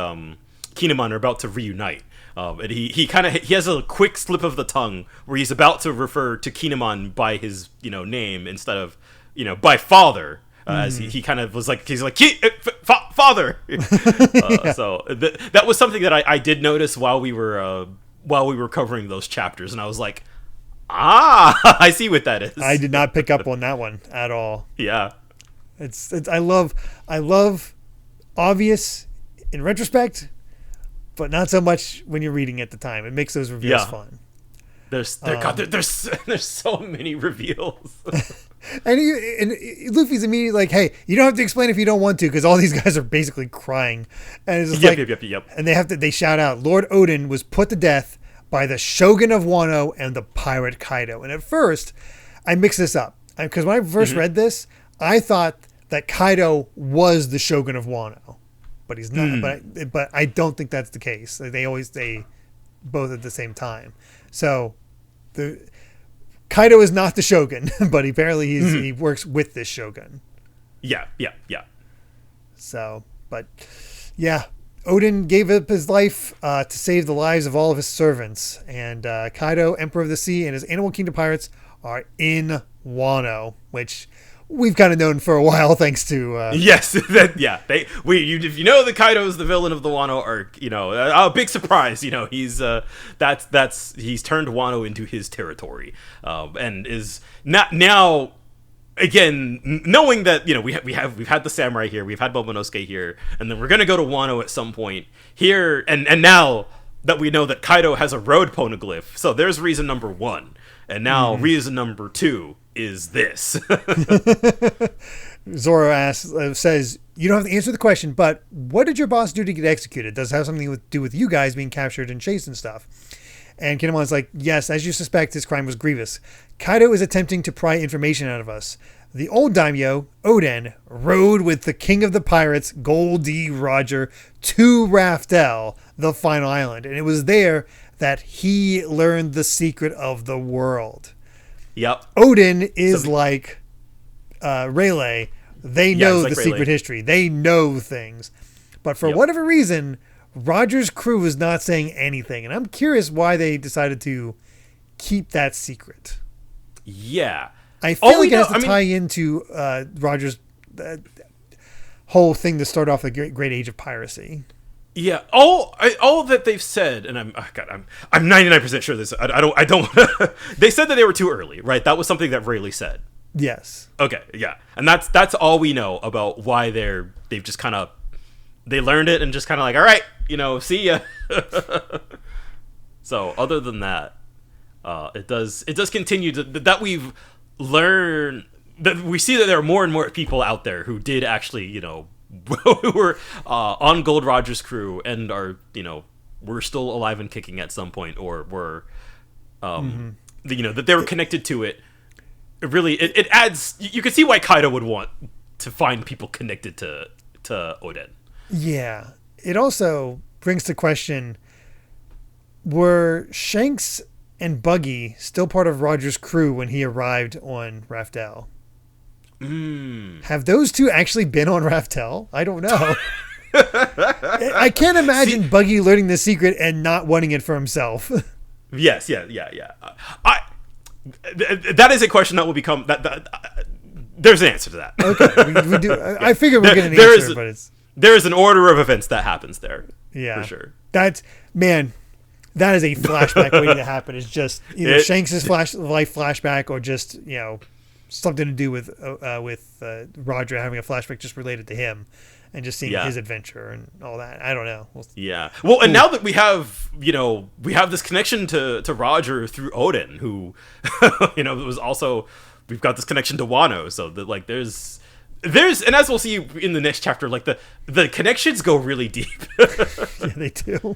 Kinemon are about to reunite. And he has a quick slip of the tongue where he's about to refer to Kinemon by his name instead of by father. As he kind of was like, he's like, father. So that was something that I did notice while we were covering those chapters, and I was like, I see what that is. I did not pick up on that one at all. Yeah, it's I love obvious in retrospect, but not so much when you're reading at the time. It makes those reveals fun. There's so many reveals. And Luffy's immediately like, hey, you don't have to explain if you don't want to, because all these guys are basically crying. And it's just yep. And they shout out, Lord Oden was put to death by the Shogun of Wano and the pirate Kaido. And at first, I mixed this up. Because when I first read this, I thought that Kaido was the Shogun of Wano. But he's not. But I don't think that's the case. They always say both at the same time. So Kaido is not the Shogun, but apparently he works with this Shogun. Yeah. So, but yeah, Odin gave up his life to save the lives of all of his servants. And Kaido, Emperor of the Sea, and his Animal Kingdom pirates are in Wano, which we've kind of known for a while, thanks to yes, if you know that Kaido is the villain of the Wano arc, a big surprise. He's he's turned Wano into his territory, and is not now. Again, knowing that we've had the samurai here, we've had Momonosuke here, and then we're gonna go to Wano at some point here, and now that we know that Kaido has a road poneglyph, so there's reason number 1, and now reason number 2 is this. Zoro says, you don't have to answer the question, but what did your boss do to get executed? Does it have something to do with you guys being captured and chased and stuff? And Kinemon's like, yes, as you suspect, his crime was grievous. Kaido is attempting to pry information out of us. The old daimyo, Oden, rode with the king of the pirates, Goldie Roger, to Raftel, the final island. And it was there that he learned the secret of the world. Yep. Odin is like Rayleigh. They know the secret history. They know things. But for whatever reason, Roger's crew is not saying anything. And I'm curious why they decided to keep that secret. Yeah. I feel like it has to tie into Roger's whole thing to start off the great age of piracy. Yeah, all that they've said, and I'm 99% sure this. I don't. They said that they were too early, right? That was something that Rayleigh said. Yes. Okay. Yeah, and that's all we know about why they've just kind of they learned it and just kind of like, all right, see ya. So other than that, it does continue that we've learned that we see that there are more and more people out there who did actually who were on Gold Roger's crew and are were still alive and kicking at some point, or were that they were connected to it. It really it adds. You can see why Kaido would want to find people connected to Oden. Yeah, it also brings to question: were Shanks and Buggy still part of Roger's crew when he arrived on Raftel? Have those two actually been on Raftel? I don't know. I can't imagine Buggy learning the secret and not wanting it for himself. Yes, yeah. That is a question that will become there's an answer to that. Okay, we do. I figure we're getting an answer, but there is an order of events that happens there. Yeah, for sure. That is a flashback waiting to happen. It's just either Shanks' life flashback or just something to do with Roger having a flashback just related to him and just seeing his adventure and all that. I don't know. Well, and now that we have this connection to Roger through Odin, who it was also, we've got this connection to Wano, so that there's and as we'll see in the next chapter, the connections go really deep. Yeah, they do.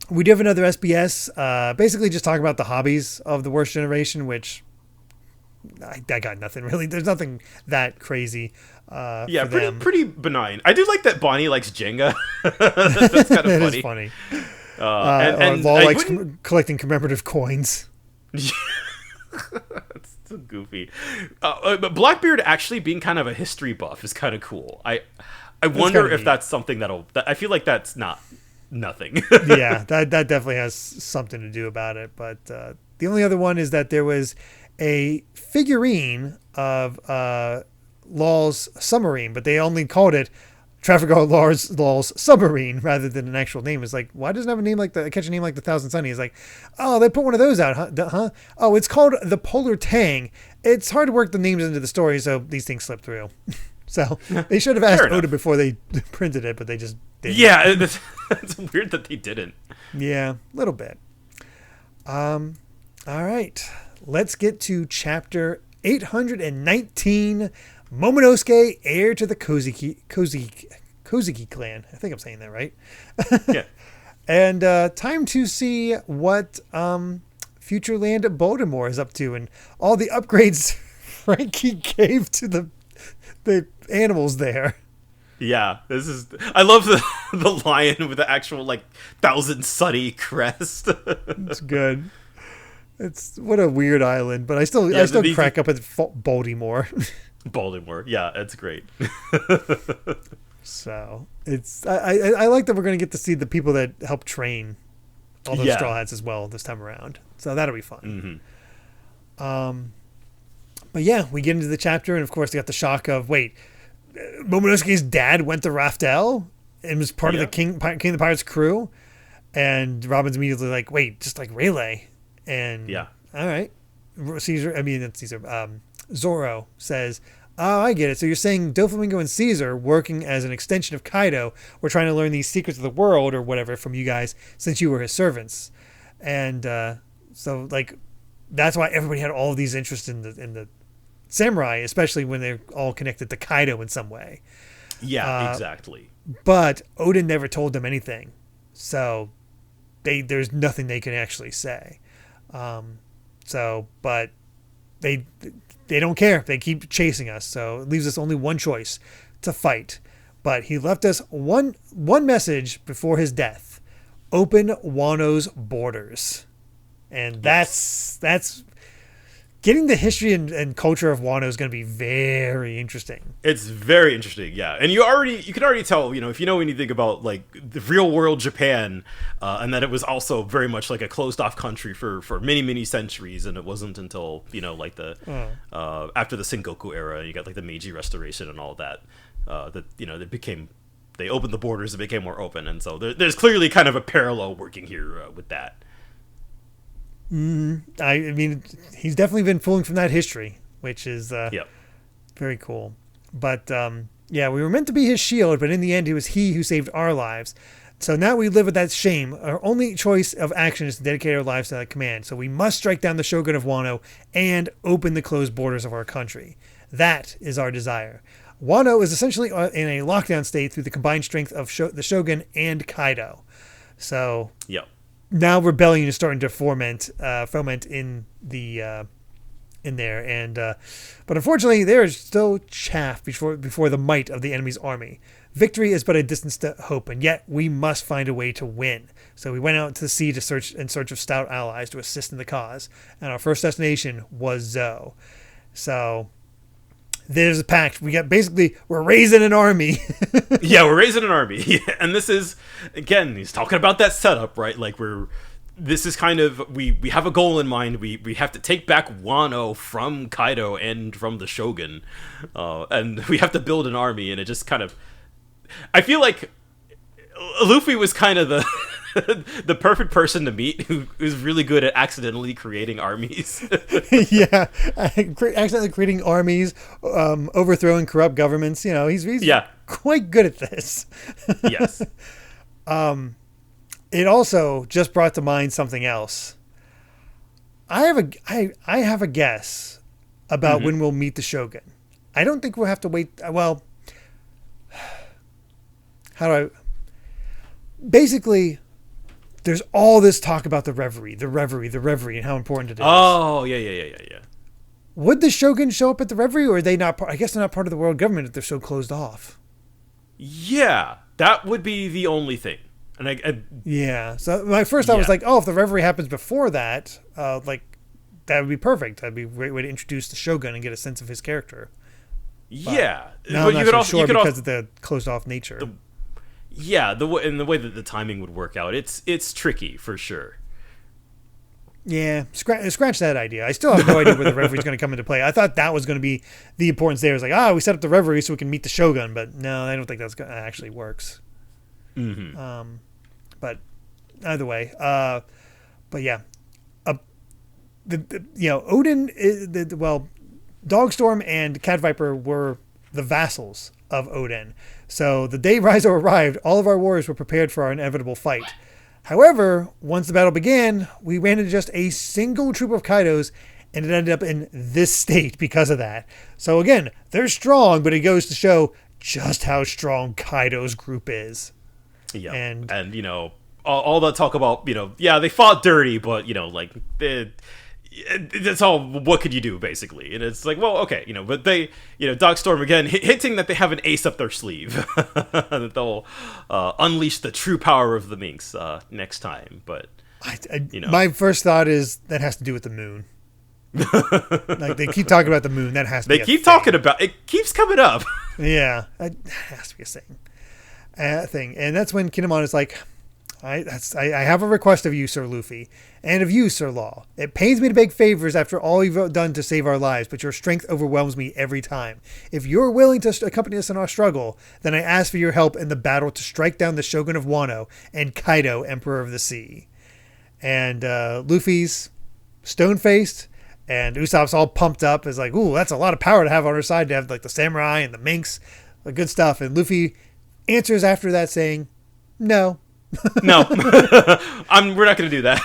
We do have another SBS, basically just talking about the hobbies of the worst generation, which I got nothing really. There's nothing that crazy. Pretty benign. I do like that Bonnie likes Jenga. That's kind of funny. It is funny. And Law likes collecting commemorative coins. That's so goofy. But Blackbeard actually being kind of a history buff is kind of cool. I wonder if that's something I feel like that's nothing. Yeah, that definitely has something to do about it. But the only other one is that there was a figurine of Law's submarine, but they only called it Trafalgar Law's submarine rather than an actual name. It's like, why doesn't it have a name catch a name like the Thousand Sunny? It's like, oh, they put one of those out, huh? Oh, it's called the Polar Tang. It's hard to work the names into the story, so these things slip through. So they should have asked Oda before they printed it, but they just didn't. Yeah, it's weird that they didn't. Yeah, a little bit. All right. Let's get to chapter 819, Momonosuke, heir to the Kozuki clan. I think I'm saying that right. Yeah. And time to see what Future Land of Baltimore is up to and all the upgrades Frankie gave to the animals there. Yeah, I love the lion with the actual Thousand Sunny crest. It's good. It's what a weird island, but I still crack up at Baltimore. Baltimore, yeah, it's great. So I like that we're going to get to see the people that help train all those Straw Hats as well this time around. So that'll be fun. But yeah, we get into the chapter, and of course, they got the shock of, wait, Momonosuke's dad went to Raftel and was part of the King of the Pirates crew. And Robin's immediately like, wait, just like Rayleigh. And all right. Zoro says, oh, I get it. So you're saying Doflamingo and Caesar, working as an extension of Kaido, were trying to learn these secrets of the world or whatever from you guys since you were his servants. And so like that's why everybody had all of these interests in the samurai, especially when they're all connected to Kaido in some way. Yeah, exactly. But Oden never told them anything. So there's nothing they can actually say. But they don't care. They keep chasing us. So it leaves us only one choice, to fight. But he left us one message before his death: open Wano's borders. And that's getting the history and culture of Wano is going to be very interesting. It's very interesting, yeah. And you can already tell, if you know anything about like the real world Japan, and that it was also very much like a closed off country for many, many centuries, and it wasn't until like the after the Sengoku era, you got like the Meiji Restoration and all that, they opened the borders and became more open, and so there's clearly kind of a parallel working here with that. I mean, he's definitely been pulling from that history, which is very cool. But we were meant to be his shield, but in the end, it was he who saved our lives. So now we live with that shame. Our only choice of action is to dedicate our lives to that command. So we must strike down the Shogun of Wano and open the closed borders of our country. That is our desire. Wano is essentially in a lockdown state through the combined strength of the Shogun and Kaido. So now rebellion is starting to foment in there, and but unfortunately there is still chaff before the might of the enemy's army. Victory is but a distance to hope, and yet we must find a way to win. So we went out to the sea in search of stout allies to assist in the cause, and our first destination was Zo. So there's a pact. We're raising an army. We're raising an army. And this is, again, he's talking about that setup, right? Like this is kind of, we have a goal in mind. We have to take back Wano from Kaido and from the Shogun. And we have to build an army, and it just kind of, I feel like Luffy was kind of the perfect person to meet who's really good at accidentally creating armies. Accidentally creating armies, overthrowing corrupt governments. He's quite good at this. Yes. It also just brought to mind something else. I have a guess about when we'll meet the Shogun. I don't think we'll have to wait. Well, basically, there's all this talk about the reverie, and how important it is. Oh, yeah. Would the Shogun show up at the reverie, or are they not? I guess they're not part of the world government if they're so closed off. Yeah, that would be the only thing. And So my first thought was like, oh, if the reverie happens before that, that would be perfect. That'd be a great way to introduce the Shogun and get a sense of his character. Yeah, now I'm not sure because of the closed off nature. The way that the timing would work out, it's tricky for sure. Yeah, scratch that idea. I still have no idea where the reverie is going to come into play. I thought that was going to be the importance there. It was like, we set up the reverie so we can meet the Shogun, but no, I don't think that actually works. But either way, Odin, Dogstorm and Cat Viper were the vassals of Odin. So the day Raizo arrived, all of our warriors were prepared for our inevitable fight. However, once the battle began, we ran into just a single troop of Kaidos, and it ended up in this state because of that. So again, they're strong, but it goes to show just how strong Kaido's group is. Yeah, and all that talk about, they fought dirty, but that's all. What could you do, basically? And it's like, well, okay, but they, Dogstorm again hinting that they have an ace up their sleeve, that they'll unleash the true power of the Minx next time. But my first thought is that has to do with the moon. Like they keep talking about the moon. That has to. They keep talking about it. Keeps coming up. Yeah, that has to be a thing. thing. And that's when Kinemon is like, I have a request of you, Sir Luffy, and of you, Sir Law. It pains me to beg favors after all you've done to save our lives, but your strength overwhelms me every time. If you're willing to accompany us in our struggle, then I ask for your help in the battle to strike down the Shogun of Wano and Kaido, Emperor of the Sea. And Luffy's stone-faced, and Usopp's all pumped up. Is like, ooh, that's a lot of power to have on our side, to have like the samurai and the minks, the good stuff. And Luffy answers after that saying, no. No, we're not going to do that.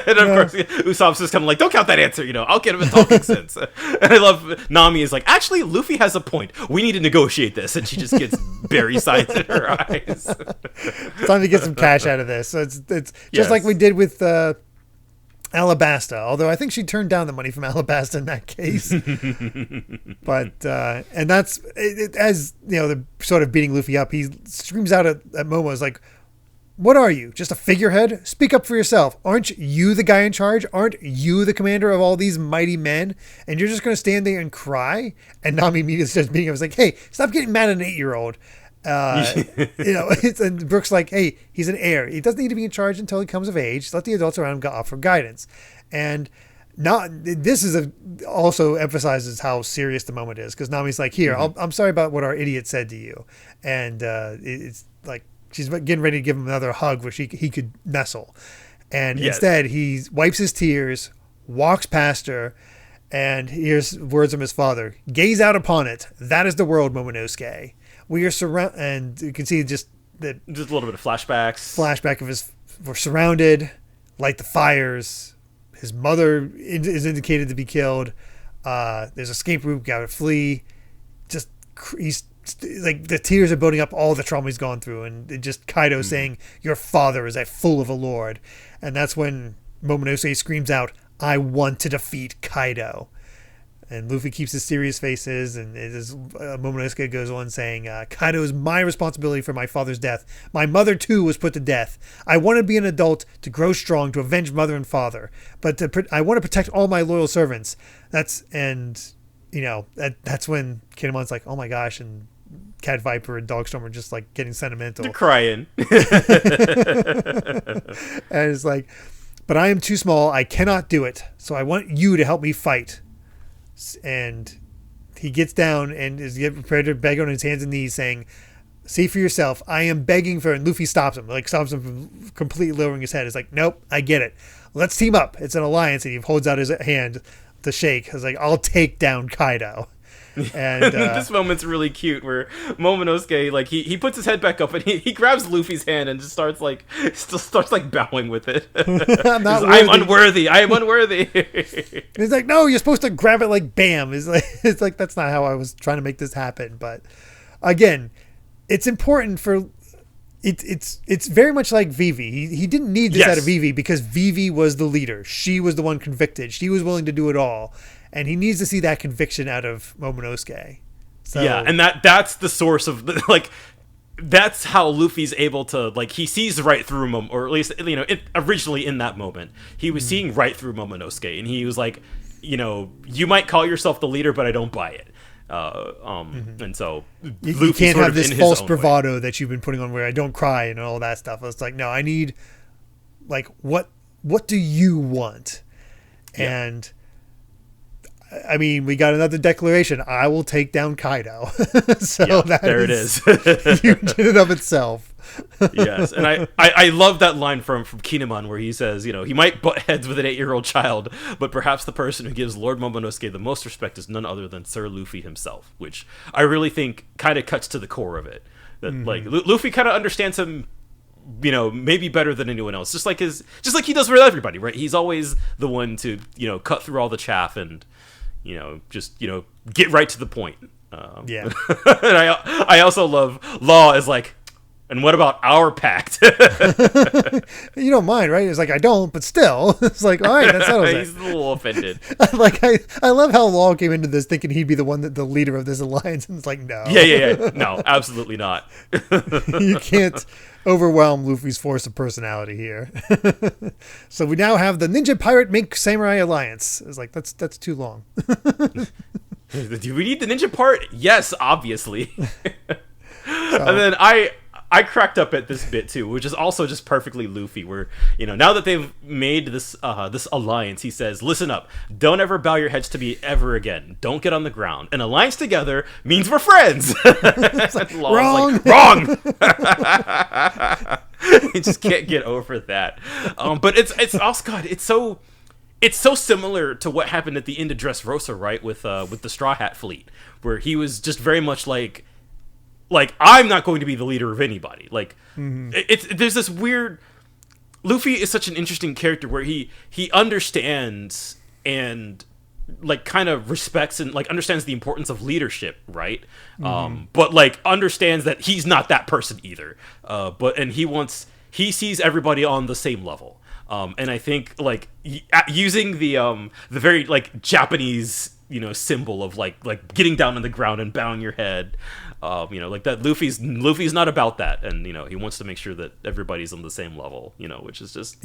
And of course, Usopp's just kind of like, don't count that answer. I'll get him a talking sense. And I love Nami is like, actually, Luffy has a point. We need to negotiate this. And she just gets berry signs in her eyes. It's time to get some cash out of this. So it's just like we did with Alabasta. Although I think she turned down the money from Alabasta in that case. But and that's as they're sort of beating Luffy up. He screams out at Momo, is like, what are you? Just a figurehead? Speak up for yourself. Aren't you the guy in charge? Aren't you the commander of all these mighty men? And you're just going to stand there and cry? And Nami immediately starts beating him. I was like, hey, stop getting mad at an 8-year-old. And Brooke's like, hey, he's an heir. He doesn't need to be in charge until he comes of age. Let the adults around him offer guidance. And also emphasizes how serious the moment is. Because Nami's like, here, I'm sorry about what our idiot said to you. And it's like, she's getting ready to give him another hug where he could nestle. And instead, he wipes his tears, walks past her, and hears words from his father. Gaze out upon it. That is the world, Momonosuke. We are surrounded, and you can see just a little bit of flashbacks. Flashback of we're surrounded, light the fires. His mother is indicated to be killed. There's escape route, gotta flee. He's like, the tears are building up all the trauma he's gone through, and just Kaido saying, your father is a fool of a lord. And that's when Momonosuke screams out, I want to defeat Kaido. And Luffy keeps his serious faces, and Momonosuke goes on saying, Kaido is my responsibility for my father's death. My mother too was put to death. I want to be an adult, to grow strong, to avenge mother and father, but I want to protect all my loyal servants. That's when Kinemon's like, oh my gosh, and Cat Viper and Dogstorm are just like getting sentimental. They're crying. And it's like, but I am too small. I cannot do it. So I want you to help me fight. And he gets down and is prepared to beg on his hands and knees, saying, see for yourself. I am begging for, and Luffy stops him from completely lowering his head. It's like, nope, I get it. Let's team up. It's an alliance. And he holds out his hand to shake. I was like, I'll take down Kaido. And this moment's really cute where Momonosuke, like, he puts his head back up and he grabs Luffy's hand and just starts bowing with it. I'm unworthy. I am unworthy. He's like, no, you're supposed to grab it like bam. It's like that's not how I was trying to make this happen. But again, it's important for it's very much like Vivi. He didn't need this out of Vivi because Vivi was the leader. She was the one convicted. She was willing to do it all. And he needs to see that conviction out of Momonosuke. So, yeah, and that's the source of like, that's how Luffy's able to, like, he sees right through or at least originally in that moment he was seeing right through Momonosuke, and he was like, you might call yourself the leader, but I don't buy it. And so you can't have this false bravado that you've been putting on where I don't cry and all that stuff. It's like, no, I need, like, what do you want? Yeah. And I mean, we got another declaration. I will take down Kaido. So there it is. Huge in and of itself. Yes, and I love that line from Kinemon where he says, he might butt heads with an 8-year-old child, but perhaps the person who gives Lord Momonosuke the most respect is none other than Sir Luffy himself, which I really think kind of cuts to the core of it. That like Luffy kind of understands him, maybe better than anyone else, just like he does with everybody, right? He's always the one to cut through all the chaff and just get right to the point. And I also love Law is like, and what about our pact? You don't mind, right? It's like, I don't, but still. It's like, all right, that settles it. He's a little offended. I love how Law came into this thinking he'd be the one the leader of this alliance, and it's like, no. Yeah. No, absolutely not. You can't overwhelm Luffy's force of personality here. So we now have the Ninja Pirate Mink Samurai Alliance. It's like, that's too long. Do we need the ninja part? Yes, obviously. And then I I cracked up at this bit too, which is also just perfectly Luffy. Where now that they've made this this alliance, he says, "Listen up, don't ever bow your heads to me ever again. Don't get on the ground. An alliance together means we're friends." Wrong. Wrong. He just can't get over that. But it's also God. It's so similar to what happened at the end of Dressrosa, right? With the Straw Hat Fleet, where he was just very much like I'm not going to be the leader of anybody. Like there's this weird. Luffy is such an interesting character where he understands and like kind of respects and like understands the importance of leadership, right? But like understands that he's not that person either. He sees everybody on the same level. And I think like using the very like Japanese symbol of like getting down on the ground and bowing your head, like that Luffy's not about that, and he wants to make sure that everybody's on the same level, which is just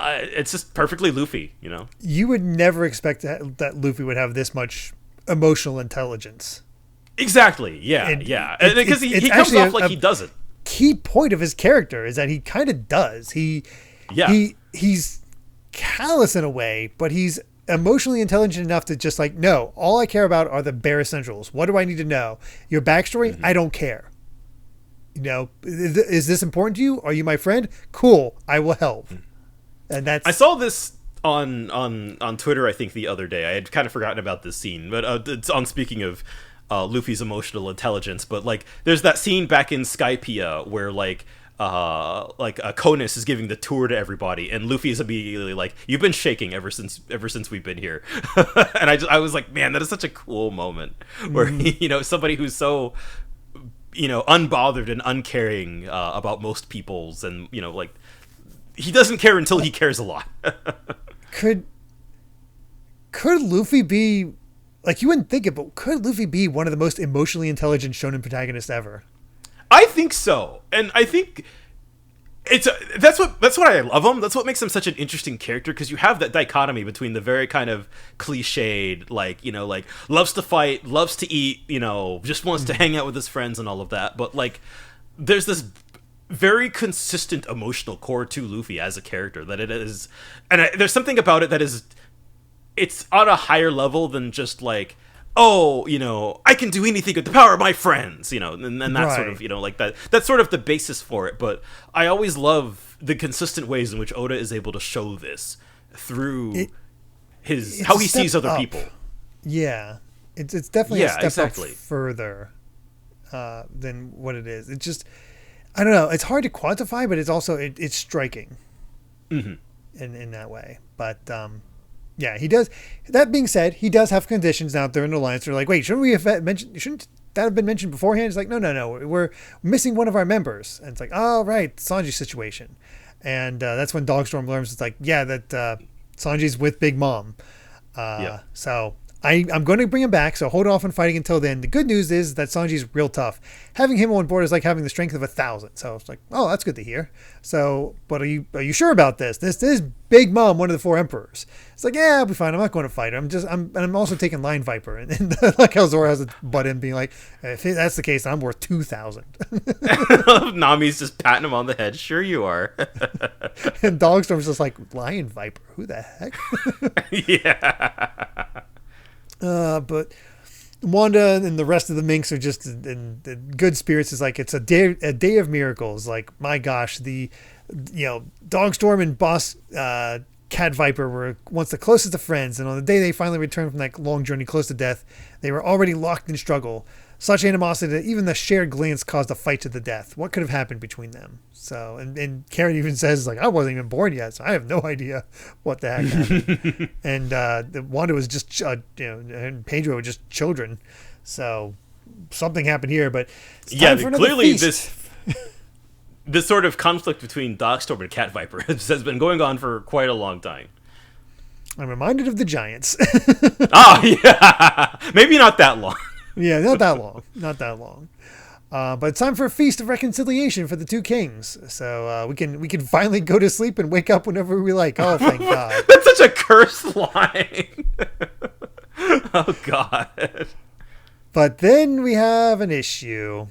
it's just perfectly Luffy. You would never expect that Luffy would have this much emotional intelligence. Exactly. Yeah. And because he comes off like he doesn't. Key point of his character is that he kind of does. He's callous in a way, but he's emotionally intelligent enough to just like, no, all I care about are the bare essentials. What do I need to know? Your backstory, I don't care. Is this important to you? Are you my friend? Cool, I will help. And I saw this on Twitter, I think, the other day. I had kind of forgotten about this scene, but it's on speaking of Luffy's emotional intelligence. But like, there's that scene back in Skypiea where like Conus is giving the tour to everybody, and Luffy is immediately like, "You've been shaking ever since we've been here," and I was like, man, that is such a cool moment where somebody who's so unbothered and uncaring about most people's, and like he doesn't care until he cares a lot. Could Luffy be like, you wouldn't think it, but could Luffy be one of the most emotionally intelligent shonen protagonists ever? I think so, and I think that's what I love him. That's what makes him such an interesting character, because you have that dichotomy between the very kind of cliched, like like loves to fight, loves to eat, just wants to hang out with his friends and all of that. But like, there's this very consistent emotional core to Luffy as a character that it is, and there's something about it that is, it's on a higher level than just like, oh, I can do anything with the power of my friends, and that right. Sort of, like that's sort of the basis for it. But I always love the consistent ways in which Oda is able to show this through how he sees other people. Yeah, it's definitely a step up further than what it is. It's just, I don't know. It's hard to quantify, but it's also it's striking in that way. But yeah, he does. That being said, he does have conditions out there in the alliance. They're like, wait, shouldn't that have been mentioned beforehand? It's like, no, we're missing one of our members. And it's like, oh, right, Sanji's situation. And that's when Dogstorm learns, it's like, yeah, that Sanji's with Big Mom. So I'm going to bring him back, so hold off on fighting until then. The good news is that Sanji's real tough. Having him on board is like having the strength of 1,000. So it's like, oh, that's good to hear. So, but are you sure about this? This is Big Mom, one of the 4 emperors. It's like, yeah, I'll be fine. I'm not going to fight her. I'm also taking Line Viper, and like how Zoro has a butt in being like, if that's the case, I'm worth 2,000. Nami's just patting him on the head. Sure you are. And Dogstorm's just like, Lion Viper, who the heck? Yeah. But Wanda and the rest of the Minks are just in good spirits. It's like, it's a day of miracles. Like, my gosh, the Dogstorm and Boss Cat Viper were once the closest of friends, and on the day they finally returned from that long journey close to death, they were already locked in struggle. Such animosity that even the shared glance caused a fight to the death. What could have happened between them? So, and Karen even says, like, I wasn't even born yet, so I have no idea what the heck happened. And Wanda was just, and Pedro were just children. So something happened here, but it's time for clearly feast. This sort of conflict between Dogstorm and Cat Viper has been going on for quite a long time. I'm reminded of the Giants. Yeah. Maybe not that long. Yeah, not that long. Not that long. But it's time for a feast of reconciliation for the 2 kings. So we can finally go to sleep and wake up whenever we like. Oh, thank God. That's such a cursed line. Oh, God. But then we have an issue.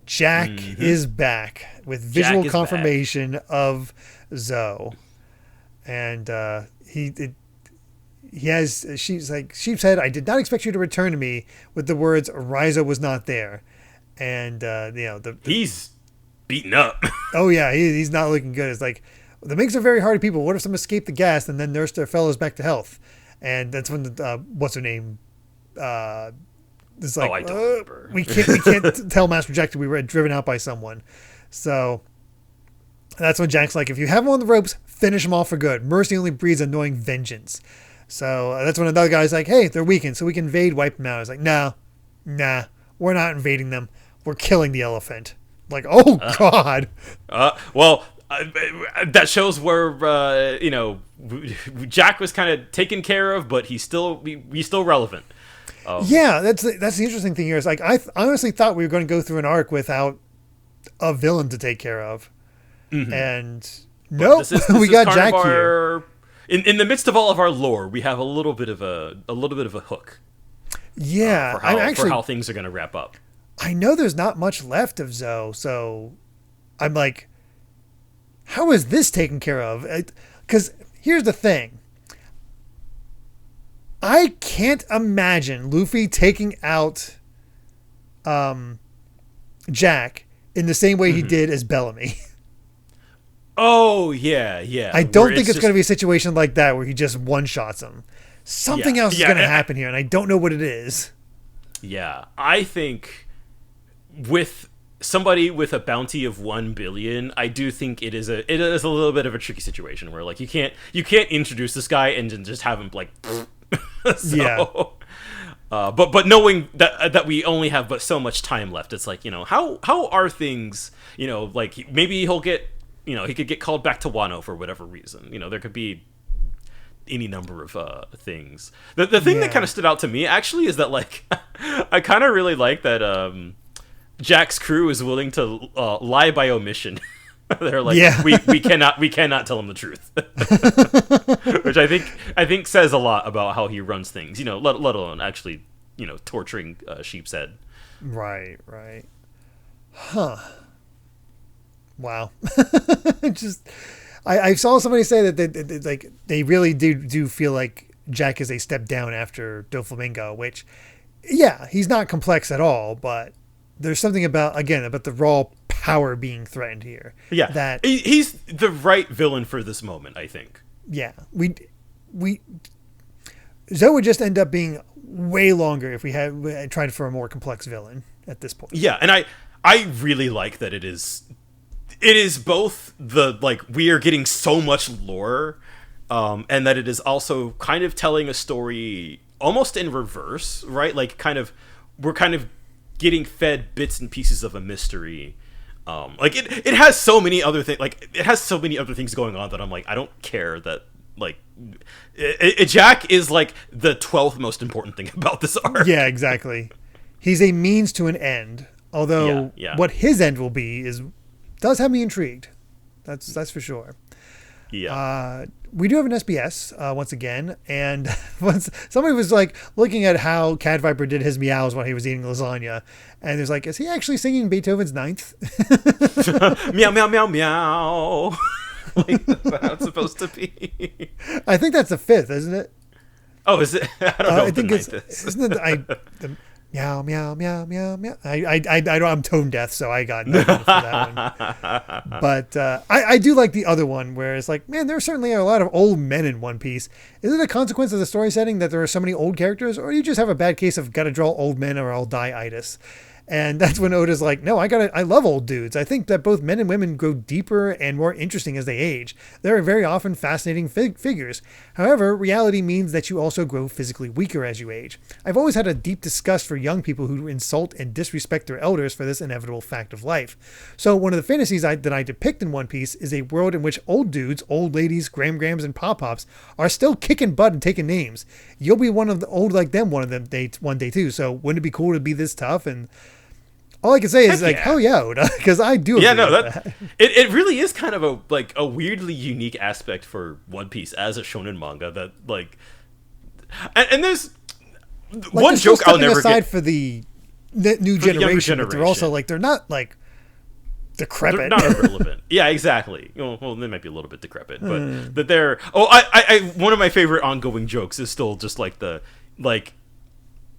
Jack is back with visual confirmation of Zoe. And he has, she's like, Sheep's Head, I did not expect you to return to me, with the words, Raizo was not there. And, he's beaten up. Oh, yeah, he's not looking good. It's like, the MiGs are very hard people. What if some escape the gas and then nurse their fellows back to health? And that's when what's her name? It's like, I don't remember. We can't tell Master Jack that we were driven out by someone. So that's when Jack's like, if you have him on the ropes, finish him off for good. Mercy only breeds annoying vengeance. So that's when another guy's like, hey, they're weakened, so we can invade, wipe them out. It's like, nah, we're not invading them. We're killing the elephant. Like, oh, God. Well, that shows where, Jack was kind of taken care of, but he's still relevant. Yeah, that's the interesting thing here. Is like, I honestly thought we were going to go through an arc without a villain to take care of. And nope, we got Jack here. In the midst of all of our lore, we have a little bit of a hook. Yeah, for how things are going to wrap up. I know there's not much left of Zoe, so I'm like, how is this taken care of? Because here's the thing. I can't imagine Luffy taking out Jack in the same way he did as Bellamy. Oh, yeah. I don't think it's going to be a situation like that where he just one-shots him. Something else is going to happen here, and I don't know what it is. Yeah, I think with somebody with a bounty of 1 billion, I do think it is a little bit of a tricky situation where, like, you can't introduce this guy and just have him like but knowing that we only have but so much time left, it's like, how are things, like maybe he'll get, he could get called back to Wano for whatever reason. There could be any number of things. The thing that kind of stood out to me actually is that, like, I kind of really like that Jack's crew is willing to lie by omission. They're like, we cannot tell him the truth, which I think says a lot about how he runs things. Let alone actually, torturing Sheep's Head. Right. Huh. Wow. Just, I saw somebody say that they really do feel like Jack is a step down after Doflamingo, which, yeah, he's not complex at all, but there's something about the raw power being threatened here. Yeah, that he's the right villain for this moment, I think. Yeah, Zoe would just end up being way longer if we had tried for a more complex villain at this point. Yeah, and I really like that it is both the, like, we are getting so much lore, and that it is also kind of telling a story almost in reverse, right? Like, we're kind of getting fed bits and pieces of a mystery. Like, it has so many other things. Like, it has so many other things going on that I'm like, I don't care that, like, Jack is like the 12th most important thing about this arc. Yeah, exactly. He's a means to an end. Although what his end will be does have me intrigued. That's for sure. Yeah. We do have an SBS once again, and once somebody was like looking at how Cat Viper did his meows while he was eating lasagna, and there's like, is he actually singing Beethoven's Ninth? Meow meow meow meow. Like, that's how it's supposed to be. I think that's the fifth, isn't it? Oh, is it? I don't know. I think it's isn't it? Meow meow meow meow meow. I'm tone deaf, so I got nothing for that one. But I do like the other one where it's like, man, there certainly are a lot of old men in One Piece. Is it a consequence of the story setting that there are so many old characters, or do you just have a bad case of gotta draw old men or I'll die-itis? And that's when Oda's like, no, I love old dudes. I think that both men and women grow deeper and more interesting as they age. They're very often fascinating figures. However, reality means that you also grow physically weaker as you age. I've always had a deep disgust for young people who insult and disrespect their elders for this inevitable fact of life. So one of the fantasies that I depict in One Piece is a world in which old dudes, old ladies, grams, and pop-pops are still kicking butt and taking names. You'll be one of the old like them one day too. So wouldn't it be cool to be this tough? And all I can say is hell yeah, Oda, because I do. Yeah, no, that it really is kind of a weirdly unique aspect for One Piece as a shonen manga that, like, and there's like, one joke I'll never aside get for the new for the younger generation, but they're also generation. like they're not like decrepit. They're not irrelevant. Yeah, exactly. Well, they might be a little bit decrepit, but they're. Oh, I one of my favorite ongoing jokes is still just like the like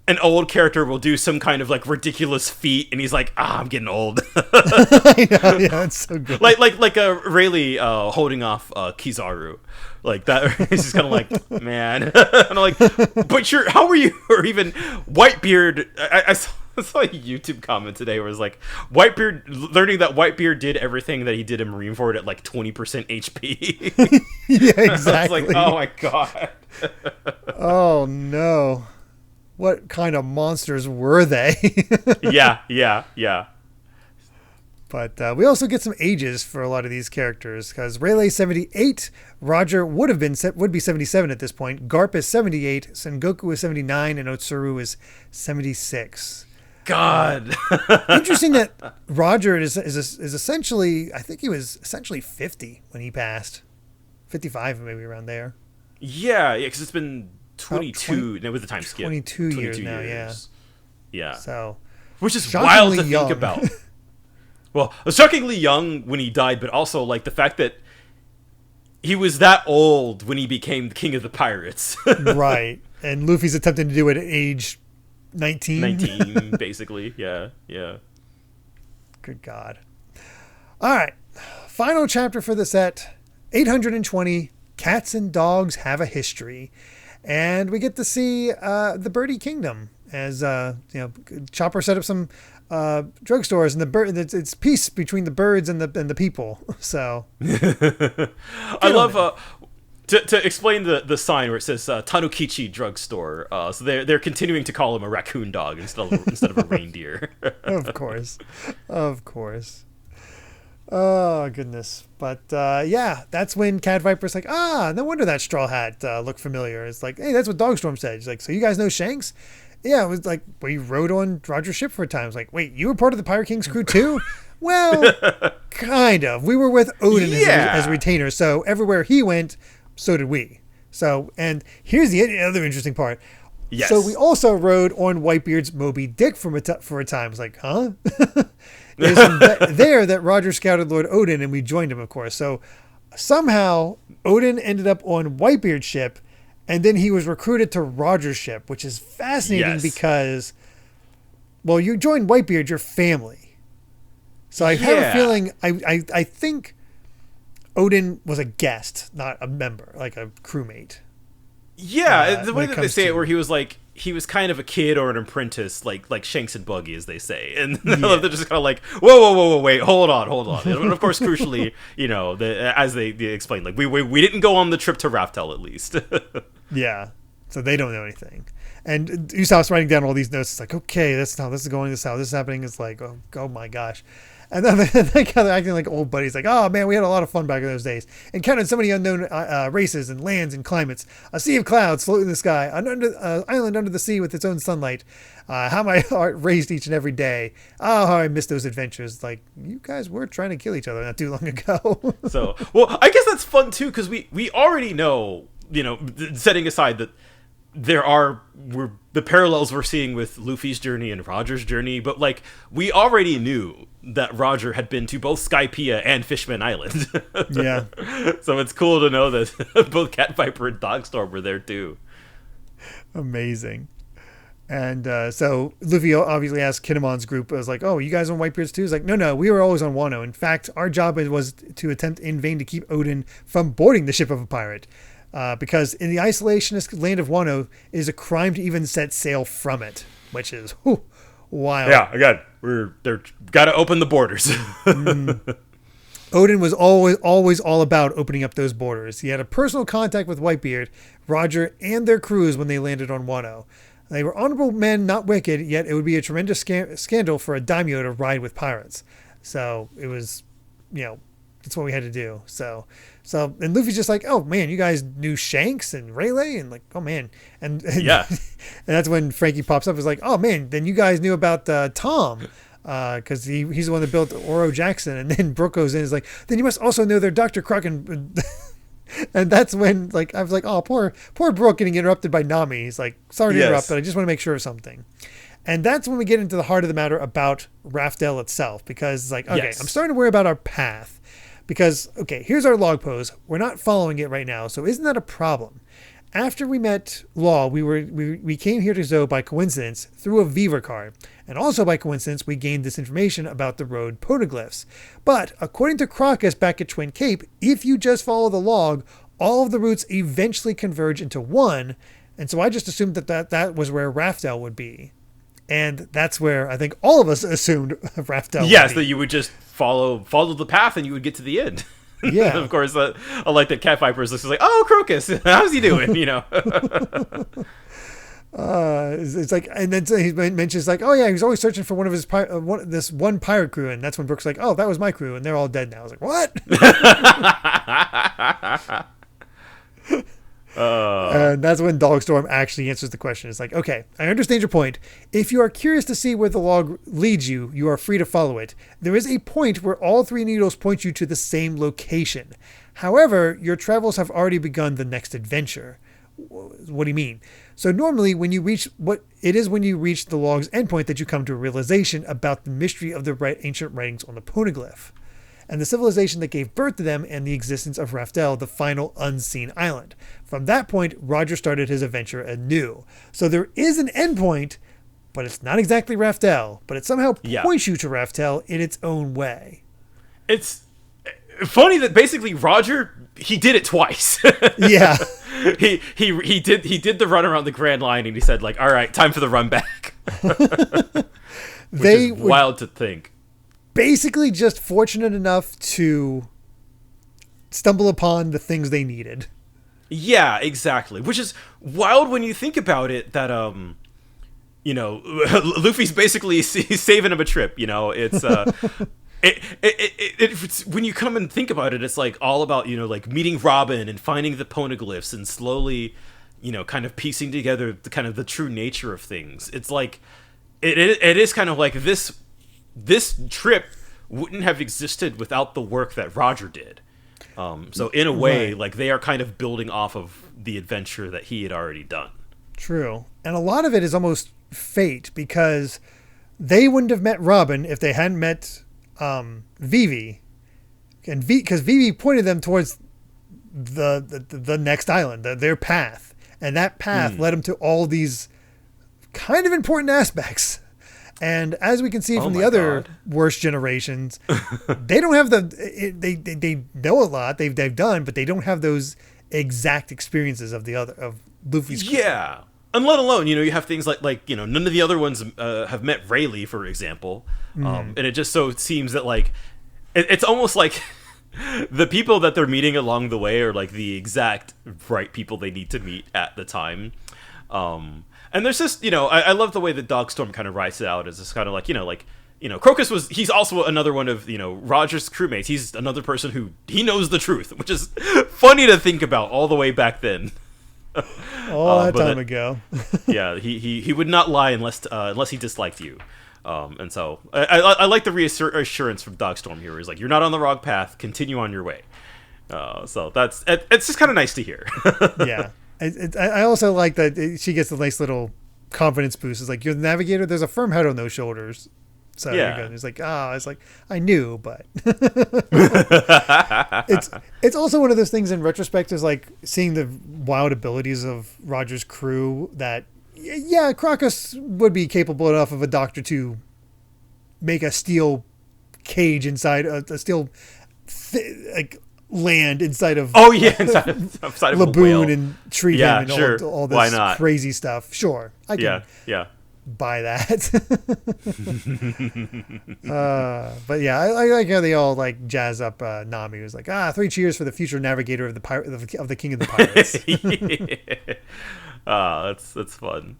an old character will do some kind of like ridiculous feat, and he's like, I'm getting old. I know, yeah, it's so good. like a Rayleigh holding off Kizaru, like that. He's just kind of like, man, and I'm like, but how were you? Or even Whitebeard. I saw a YouTube comment today where it was like, Whitebeard learning that Whitebeard did everything that he did in Marineford at like 20% HP. Yeah, exactly. I was like, oh my god. Oh no. What kind of monsters were they? Yeah. But we also get some ages for a lot of these characters because Rayleigh 78, Roger would be 77 at this point. Garp is 78, Sengoku is 79, and Otsuru is 76. God. Interesting that Roger is essentially, I think he was essentially 50 when he passed. 55 maybe around there. Yeah, because it's been 22 with the time skip. 22 years now, yeah. Yeah. So, which is wild to young. think about. Well, shockingly young when he died, but also like the fact that he was that old when he became the king of the pirates. Right. And Luffy's attempting to do it at age 19. 19, basically. Yeah. Good God. All right. Final chapter for the set. 820, Cats and Dogs Have a History. And we get to see the Birdie Kingdom as Chopper set up some drugstores, and it's peace between the birds and the people. So I love to explain the sign where it says Tanukichi drugstore. So they're continuing to call him a raccoon dog instead of a reindeer. Of course. Oh, goodness. But, yeah, that's when Cat Viper's like, no wonder that straw hat looked familiar. It's like, hey, that's what Dogstorm said. He's like, so you guys know Shanks? Yeah, it was like, we rode on Roger's ship for a time. It's like, wait, you were part of the Pirate King's crew too? Well, kind of. We were with Odin as a retainer, so everywhere he went, so did we. So, and here's the other interesting part. Yes. So we also rode on Whitebeard's Moby Dick for a time. It's like, huh? There's there that Roger scouted Lord Odin, and we joined him, of course. So somehow Odin ended up on Whitebeard's ship, and then he was recruited to Roger's ship, which is fascinating because, well, you joined Whitebeard, your family. So I have a feeling, I think Odin was a guest, not a member, like a crewmate. Yeah, the way that they say it, where he was kind of a kid or an apprentice, like Shanks and Buggy, as they say, and they're just kind of like, whoa, wait, hold on, and of course, crucially, as they explain, like we didn't go on the trip to Raftel, at least. Yeah, so they don't know anything, and Usopp's writing down all these notes. It's like, okay, this is how this is going, this is how this is happening. It's like, oh my gosh. And then they're acting like old buddies, like, oh man, we had a lot of fun back in those days. Encountered so many unknown races and lands and climates. A sea of clouds floating in the sky. An island under the sea with its own sunlight. How my heart raced each and every day. Oh, how I missed those adventures. Like, you guys were trying to kill each other not too long ago. So, well, I guess that's fun too, because we already know, setting aside that the parallels we're seeing with Luffy's journey and Roger's journey, but like we already knew that Roger had been to both Skypiea and Fishman Island. Yeah. So it's cool to know that both Cat Viper and Dogstorm were there too. Amazing. And so Luffy obviously asked Kinemon's group, was like, oh, you guys on Whitebeards too? He's like, no, we were always on Wano. In fact, our job was to attempt in vain to keep Odin from boarding the ship of a pirate. Because in the isolationist land of Wano, it is a crime to even set sail from it, which is wild. Yeah, again, they're got to open the borders. Odin was always all about opening up those borders. He had a personal contact with Whitebeard, Roger, and their crews when they landed on Wano. They were honorable men, not wicked, yet it would be a tremendous scandal for a daimyo to ride with pirates. So it was, that's what we had to do. So and Luffy's just like, oh man, you guys knew Shanks and Rayleigh, and like, oh man, and yeah, and that's when Frankie pops up. Is like, oh man, then you guys knew about Tom, because he's the one that built Oro Jackson, and then Brooke goes in and is like, then you must also know their Dr. Croc and that's when like I was like, oh poor Brooke getting interrupted by Nami. He's like, sorry to interrupt, but I just want to make sure of something. And that's when we get into the heart of the matter about Raftel itself, because it's like, okay, Yes. I'm starting to worry about our path. Because, okay, here's our log pose. We're not following it right now, so isn't that a problem? After we met Law, we came here to Zoe by coincidence through a Viva card. And also by coincidence, we gained this information about the road poneglyphs. But according to Crocus back at Twin Cape, if you just follow the log, all of the routes eventually converge into one. And so I just assumed that was where Raftel would be. And that's where I think all of us assumed Raftel would be. Yes, that you would just follow the path and you would get to the end. Yeah. Of course, I like that Cat Viper is just like, oh, Crocus, how's he doing? You know. It's like, and then he mentions like, oh yeah, he's always searching for one of his this one pirate crew, and that's when Brooke's like, oh, that was my crew, and they're all dead now. I was like, what? And that's when Dogstorm actually answers the question. It's like, okay, I understand your point. If you are curious to see where the log leads you, you are free to follow it. There is a point where all three needles point you to the same location. However, your travels have already begun the next adventure. What do you mean? So normally when you reach when you reach the log's endpoint that you come to a realization about the mystery of the ancient writings on the poneglyph and the civilization that gave birth to them and the existence of Raftel, the final unseen island. From that point, Roger started his adventure anew. So there is an endpoint, but it's not exactly Raftel, but it somehow points you to Raftel in its own way. It's funny that basically Roger, he did it twice. Yeah. He did the run around the Grand Line and he said like, all right, time for the run back. Which is wild to think. Basically just fortunate enough to stumble upon the things they needed. Yeah, exactly. Which is wild when you think about it that you know, Luffy's basically saving him a trip, you know. It's it's when you come and think about it, it's like all about, you know, like meeting Robin and finding the poneglyphs and slowly, you know, kind of piecing together the true nature of things. It's like it is kind of like this trip wouldn't have existed without the work that Roger did. So in a way, like they are kind of building off of the adventure that he had already done. True. And a lot of it is almost fate, because they wouldn't have met Robin if they hadn't met Vivi. And because Vivi pointed them towards the next island, their path. And that path led them to all these kind of important aspects. And as we can see from the other worst generations, they don't have they know a lot they've done, but they don't have those exact experiences of Luffy's. Yeah, and let alone, you know, you have things like you know, none of the other ones have met Rayleigh, for example, and it just so seems that like it's almost like the people that they're meeting along the way are like the exact right people they need to meet at the time. And there's just, you know, I love the way that Dogstorm kind of writes it out as this kind of like, you know, Crocus he's also another one of, you know, Roger's crewmates. He's another person who, he knows the truth, which is funny to think about all the way back then. All that time ago. Yeah, he would not lie unless he disliked you. And so I like the reassurance from Dogstorm here. He's like, you're not on the wrong path, continue on your way. So it's just kind of nice to hear. Yeah. I also like that she gets a nice little confidence boost. It's like, you're the navigator, there's a firm head on those shoulders. So yeah. It's like, it's like, I knew, but it's also one of those things in retrospect is like seeing the wild abilities of Roger's crew that, yeah, Crocus would be capable enough of a doctor to make a steel cage inside a steel like land inside of inside of Laboon and treat him and sure. all this crazy stuff. Sure, I can buy that. But yeah, I like how they all like jazz up Nami. It was like, 3 cheers for the future navigator of the King of the Pirates. That's fun.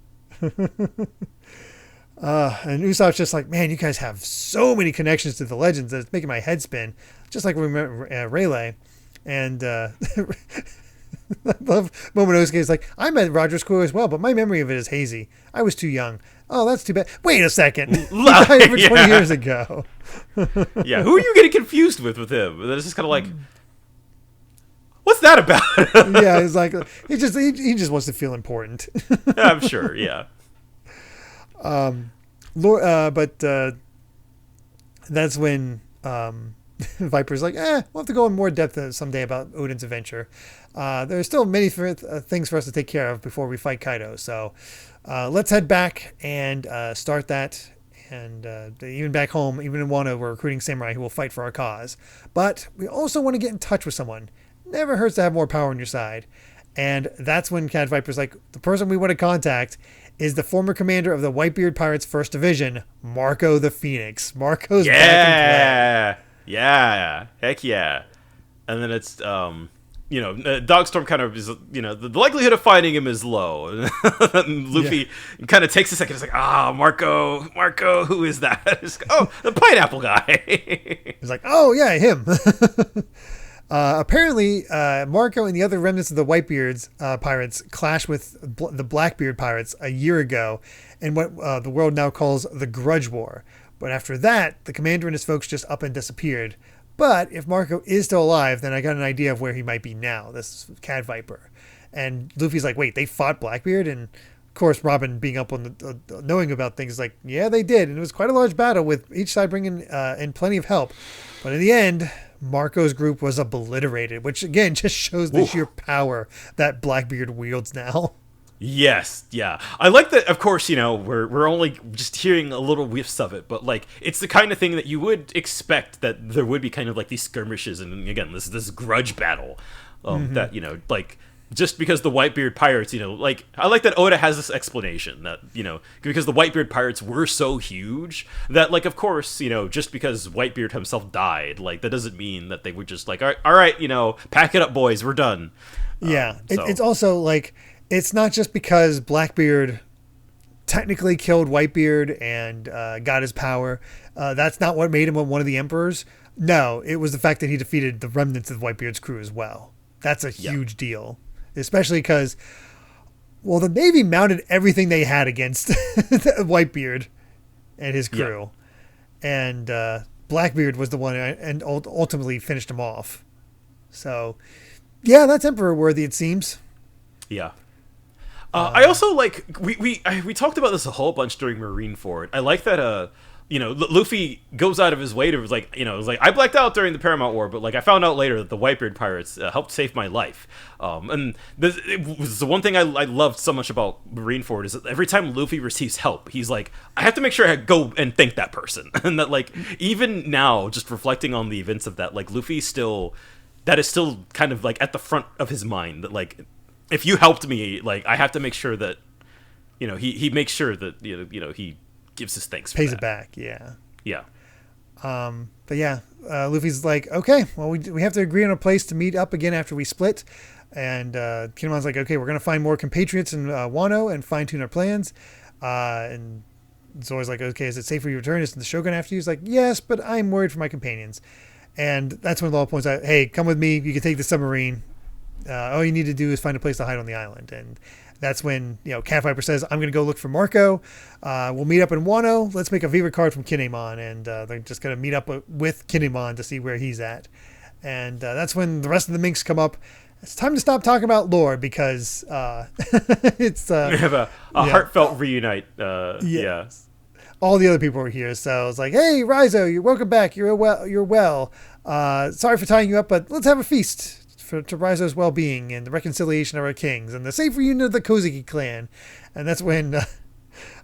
And Usopp's just like, man, you guys have so many connections to the legends that it's making my head spin. Just like we met Rayleigh. And I love Momonosuke is like, I met Roger's crew as well, but my memory of it is hazy. I was too young. Oh, that's too bad. Wait a second. He died over 20 years ago. Yeah, who are you getting confused with him? It's just kind of like, what's that about? Yeah, it's like he just wants to feel important. I'm sure, yeah. But that's when Viper's like, we'll have to go in more depth someday about Odin's adventure. There's still many things for us to take care of before we fight Kaido. So let's head back and start that. And even back home, even in Wano, we're recruiting samurai who will fight for our cause. But we also want to get in touch with someone. Never hurts to have more power on your side. And that's when Cat Viper's like, the person we want to contact is the former commander of the Whitebeard Pirates 1st Division, Marco the Phoenix. Marco's back in play. Yeah. Heck yeah. And then it's, Dogstorm kind of is, the likelihood of finding him is low. And Luffy kind of takes a second. It's like, Marco, who is that? It's like, the pineapple guy. He's like, oh, yeah, him. Apparently, Marco and the other remnants of the Whitebeards pirates clashed with the Blackbeard pirates a year ago in what the world now calls the Grudge War. But after that, the commander and his folks just up and disappeared. But if Marco is still alive, then I got an idea of where he might be now. This Cat Viper. And Luffy's like, wait, they fought Blackbeard? And of course, Robin being up on the knowing about things is like, yeah, they did. And it was quite a large battle with each side bringing in plenty of help. But in the end, Marco's group was obliterated, which again just shows the sheer power that Blackbeard wields now. Yes, yeah. I like that, of course, we're only just hearing a little whiffs of it, but, like, it's the kind of thing that you would expect that there would be kind of, like, these skirmishes and, again, this grudge battle that, like, just because the Whitebeard pirates, like, I like that Oda has this explanation that, because the Whitebeard pirates were so huge that, like, of course, just because Whitebeard himself died, like, that doesn't mean that they were just like, all right, pack it up, boys, we're done. Yeah, it's also, like, it's not just because Blackbeard technically killed Whitebeard and got his power. That's not what made him one of the emperors. No, it was the fact that he defeated the remnants of Whitebeard's crew as well. That's a huge deal. Especially because, well, the Navy mounted everything they had against Whitebeard and his crew. Yeah. And Blackbeard was the one and ultimately finished him off. So, yeah, that's emperor worthy, it seems. Yeah. I also like we talked about this a whole bunch during Marineford. I like that Luffy goes out of his way to like I blacked out during the Paramount War, but like I found out later that the Whitebeard pirates helped save my life. And it was the one thing I loved so much about Marineford is that every time Luffy receives help, he's like, I have to make sure I go and thank that person. And that like even now, just reflecting on the events of that, like Luffy that is still kind of like at the front of his mind that like, if you helped me, like I have to make sure that, he makes sure that he gives his thanks. Pays it back, yeah. Yeah. But yeah, Luffy's like, okay, well we have to agree on a place to meet up again after we split. And Kinemon's like, okay, we're gonna find more compatriots in Wano and fine tune our plans. And Zoro's like, okay, is it safe for you to return? Is the Shogun after you? He's like, yes, but I'm worried for my companions. And that's when Law points out, hey, come with me. You can take the submarine. All you need to do is find a place to hide on the island. And that's when, Cat Viper says, I'm going to go look for Marco. We'll meet up in Wano. Let's make a Viva card from Kinemon. And they're just going to meet up with Kinemon to see where he's at. And that's when the rest of the minks come up. It's time to stop talking about lore because it's... we have a heartfelt reunite. Yeah. All the other people were here. So I was like, hey, Raizo, you're welcome back. You're well. Sorry for tying you up, but let's have a feast. To Raizo's well-being and the reconciliation of our kings and the safe reunion of the Kozuki clan. And that's when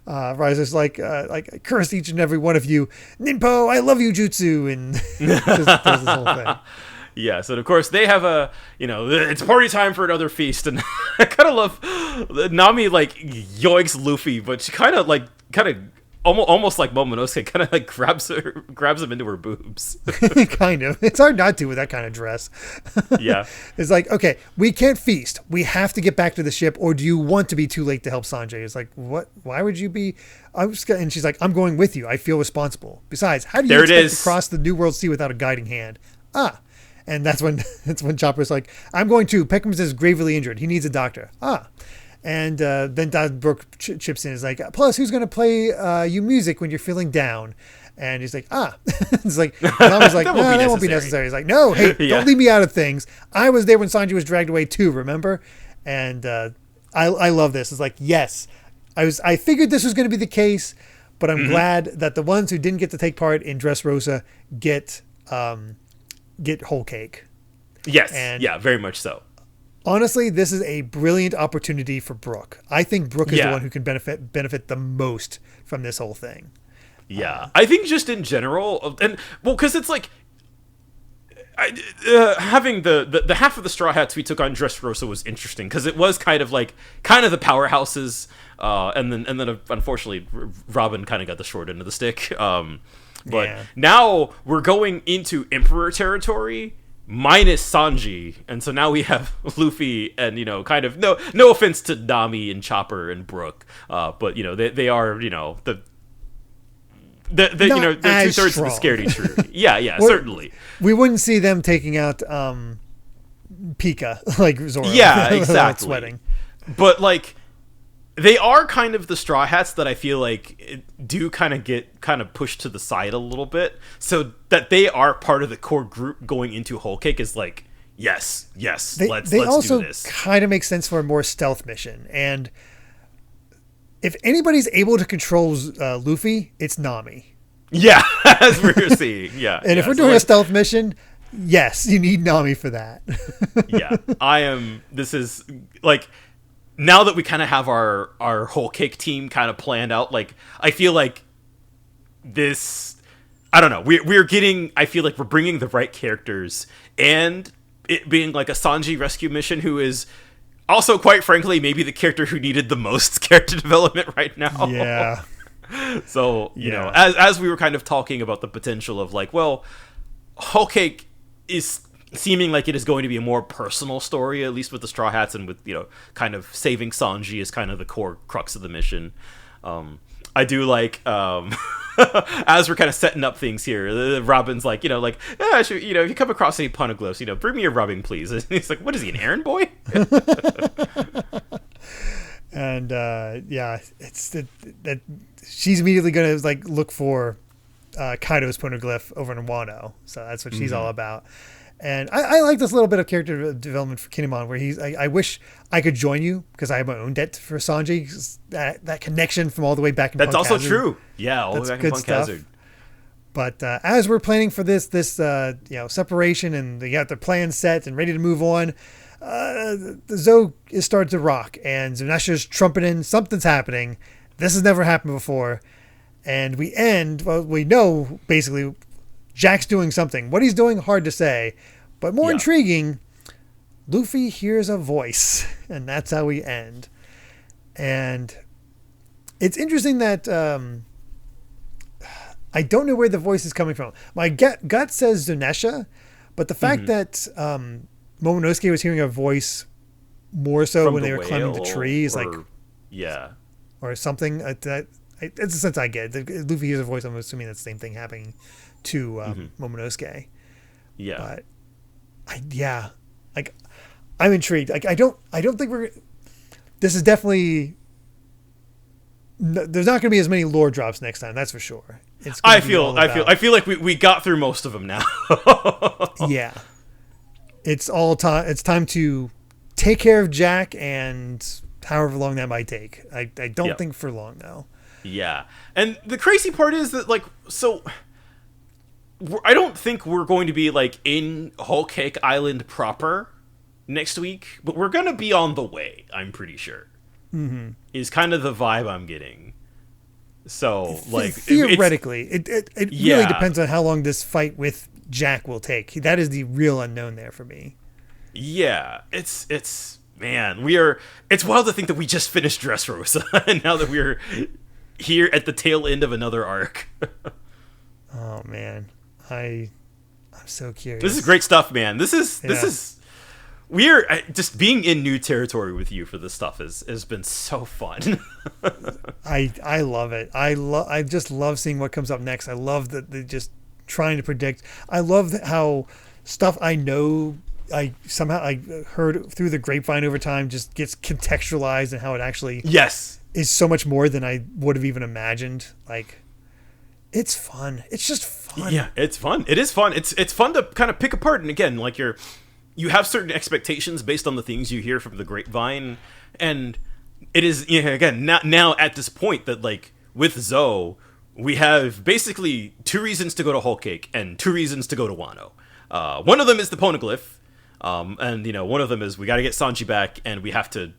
Raizo's like curse each and every one of you, Ninpo, I love you, Jutsu, and just does this whole thing. Yeah, so of course they have it's party time for another feast, and I kind of love Nami like yoinks Luffy, but she kind of almost like Momonosuke, kind of like grabs him into her boobs. Kind of. It's hard not to with that kind of dress. Yeah. It's like, okay, we can't feast. We have to get back to the ship, or do you want to be too late to help Sanjay? It's like, what? Why would you be? And she's like, I'm going with you. I feel responsible. Besides, how do you expect to cross the New World Sea without a guiding hand? And that's when Chopper's like, I'm going too. Peckham's is gravely injured. He needs a doctor. And then Don Brooke chips in. Is like, plus, who's going to play you music when you're feeling down? And he's like, It's like, Nami's like, no, that won't be necessary. He's like, no, hey, don't leave me out of things. I was there when Sanji was dragged away too, remember? And I love this. It's like, yes, I figured this was going to be the case, but I'm glad that the ones who didn't get to take part in Dressrosa get whole cake. Yes, And yeah, very much so. Honestly, this is a brilliant opportunity for Brooke. I think Brooke is the one who can benefit the most from this whole thing. Yeah, I think just in general, and well, because it's like having the half of the Straw Hats we took on Dressrosa was interesting because it was kind of the powerhouses, and then unfortunately Robin kind of got the short end of the stick. But now we're going into Emperor territory minus Sanji, and so now we have Luffy and kind of no offense to Nami and Chopper and Brooke, but they are they're 2/3 of the scaredy tree. Yeah, certainly. We wouldn't see them taking out Pika like Zoro. Yeah, exactly. Sweating. But they are kind of the Straw Hats that I feel like do get pushed to the side a little bit, so that they are part of the core group going into Whole Cake is yes, let's do this. They also kind of make sense for a more stealth mission, and if anybody's able to control Luffy, it's Nami. Yeah, as we're seeing. Yeah. And if we're doing a stealth mission, yes, you need Nami for that. Yeah. This is now that we kind of have our Whole Cake team kind of planned out, I feel like this, I don't know, I feel like we're bringing the right characters, and it being a Sanji rescue mission, who is also, quite frankly, maybe the character who needed the most character development right now. Yeah. So, as we were kind of talking about the potential of Whole Cake is seeming like it is going to be a more personal story, at least with the Straw Hats, and with, kind of saving Sanji is kind of the core crux of the mission. I do as we're kind of setting up things here, Robin's if you come across any poneglyphs, bring me your rubbing, please. And he's like, what is he, an errand boy? And it's that she's immediately going to look for Kaido's poneglyph over in Wano. So that's what she's all about. And I like this little bit of character development for Kinemon, where I wish I could join you because I have my own debt for Sanji. That connection from all the way back in Punk That's also Hazard. True. Yeah, all the way back in Punk Hazard. But as we're planning for this separation, and they got their plan set and ready to move on, the Zoe is starting to rock, and Zanasha's trumpeting. Something's happening. This has never happened before. And we know basically Jack's doing something. What he's doing, hard to say. But more intriguing, Luffy hears a voice, and that's how we end. And it's interesting that I don't know where the voice is coming from. My gut says Zunesha, but the fact that Momonosuke was hearing a voice more so from when they were climbing the trees, or something. It's the sense I get. Luffy hears a voice. I'm assuming that's the same thing happening to Momonosuke. Yeah. But I'm intrigued. I don't think this is definitely. There's not going to be as many lore drops next time. That's for sure. I feel like we got through most of them now. Yeah. It's time to take care of Jack, and however long that might take. I don't think for long though. Yeah. And the crazy part is that I don't think we're going to be in Whole Cake Island proper next week, but we're going to be on the way, I'm pretty sure. Mm-hmm. Is kind of the vibe I'm getting. So theoretically, it really depends on how long this fight with Jack will take. That is the real unknown there for me. Yeah, it's man, it's wild to think that we just finished Dressrosa and now that we're here at the tail end of another arc. Oh man, I'm so curious. This is great stuff, man. This is we're just being in new territory with you for this stuff has been so fun. I love it. I just love seeing what comes up next. I love that they just trying to predict. I love how stuff I know I heard through the grapevine over time just gets contextualized, and how it actually is so much more than I would have even imagined. It's fun. It's just fun. Yeah, it's fun. It is fun. It's fun to kind of pick apart, and again, you have certain expectations based on the things you hear from the grapevine, and it is again now at this point that with Zoe, we have basically 2 reasons to go to Whole Cake and 2 reasons to go to Wano. One of them is the Poneglyph, and one of them is we got to get Sanji back, and we have to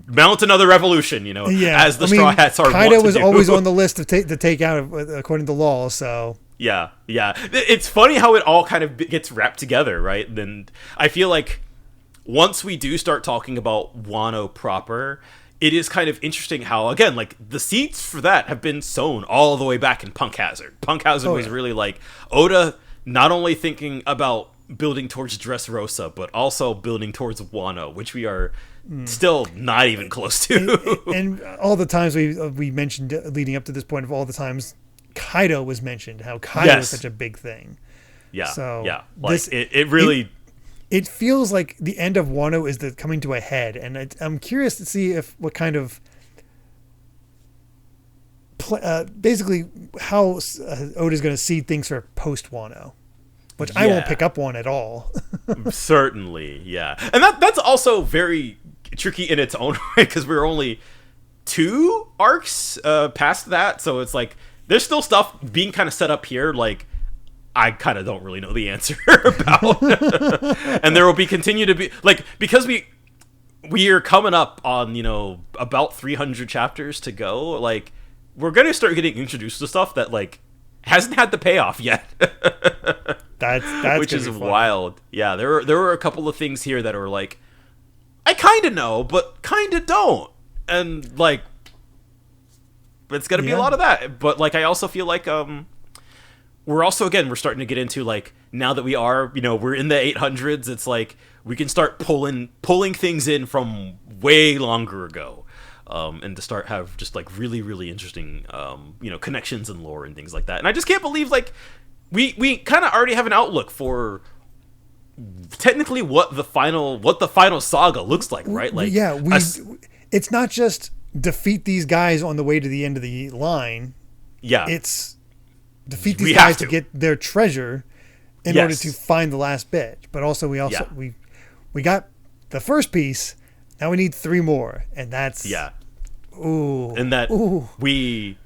mount another revolution. As the Straw Hats are. Kaido was always on the list to take out according to law. So yeah, it's funny how it all kind of gets wrapped together, right? Then I feel like once we do start talking about Wano proper, it is kind of interesting how, again, like, the seeds for that have been sown all the way back in Punk Hazard. Punk Hazard was really like Oda not only thinking about building towards Dressrosa, but also building towards Wano, which we are still not even close to. and all the times we mentioned leading up to this point, of all the times Kaido was mentioned, how Kaido is such a big thing. Yeah. So yeah. Like, it really... It feels like the end of Wano is coming to a head, and I'm curious to see what kind of basically how Oda's going to see things for post Wano, which I won't pick up on at all. Certainly, yeah, and that's also very tricky in its own way, because we're only 2 arcs past that, so it's like there's still stuff being kind of set up here, like I kind of don't really know the answer about. And there will continue to be, like, because we are coming up on, about 300 chapters to go, like, we're going to start getting introduced to stuff that, like, hasn't had the payoff yet. That's which is wild. Yeah, there were a couple of things here that are like, I kind of know, but kind of don't. And, like, it's going to be a lot of that. But, like, I also feel like, we're starting to get into, like, now that we are, we're in the 800s, it's like we can start pulling things in from way longer ago, and to start have just, like, really, really interesting, connections and lore and things like that. And I just can't believe, like, we kind of already have an outlook for technically what the final saga looks like, right? Like, yeah, it's not just defeat these guys on the way to the end of the line. Yeah, it's defeat these guys to get their treasure in order to find the last bit. But also we got the first piece. Now we need 3 more, and that's we,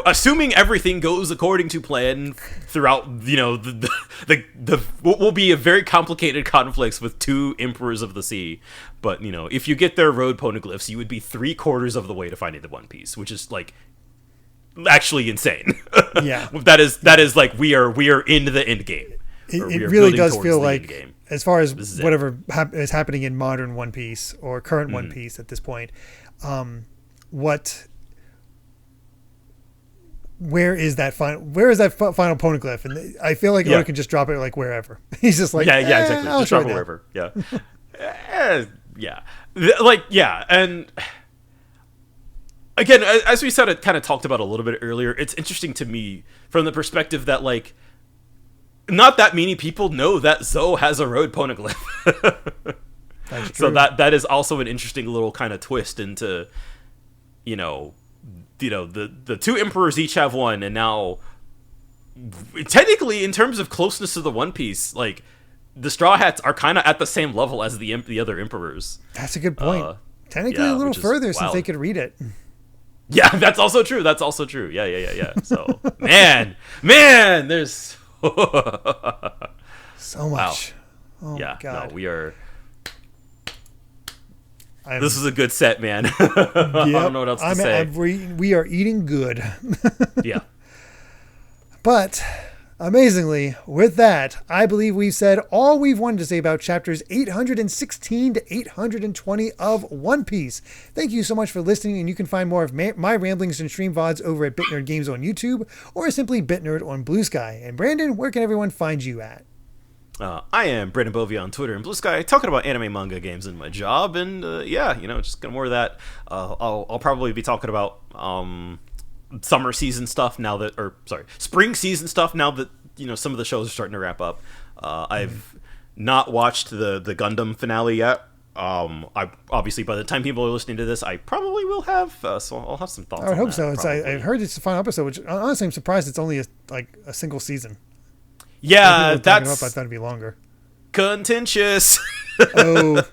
assuming everything goes according to plan throughout, the what will be a very complicated conflicts with 2 emperors of the sea. But if you get their road poneglyphs, you would be 3/4 of the way to finding the One Piece, which is, like, actually insane. Yeah, that is like we are in the end game. It really does feel like, as far as whatever is happening in modern One Piece or current One Piece at this point, where is that final poneglyph? And I feel like Oda can just drop it, like, wherever. He's just like, exactly, just drop it wherever. And again, as we said, kind of talked about a little bit earlier, it's interesting to me from the perspective that, like, not that many people know that Zoe has a road poneglyph. That's true. So that is also an interesting little kind of twist into, the 2 emperors each have one, and now technically in terms of closeness to the One Piece, like, the Straw Hats are kind of at the same level as the other emperors. That's a good point. Technically a little further since they could read it. Yeah, that's also true. Yeah. So, man, there's so much. Wow. Oh my God. No, we are. This is a good set, man. I don't know what else to say. We are eating good. Yeah. But amazingly, with that, I believe we've said all we've wanted to say about chapters 816 to 820 of One Piece. Thank you so much for listening, and you can find more of my ramblings and stream VODs over at BitNerd Games on YouTube, or simply BitNerd on BlueSky. And Brandon, where can everyone find you at? I am Brandon Bovia on Twitter and BlueSky, talking about anime, manga, games, and my job, and just more of that. I'll probably be talking about summer season stuff spring season stuff now that some of the shows are starting to wrap up. I've not watched the Gundam finale yet. I obviously, by the time people are listening to this, I probably will have, so I'll have some thoughts. I would hope so. I've heard it's the final episode, which honestly I'm surprised it's only a single season. Yeah, I thought it'd be longer. Contentious. Oh.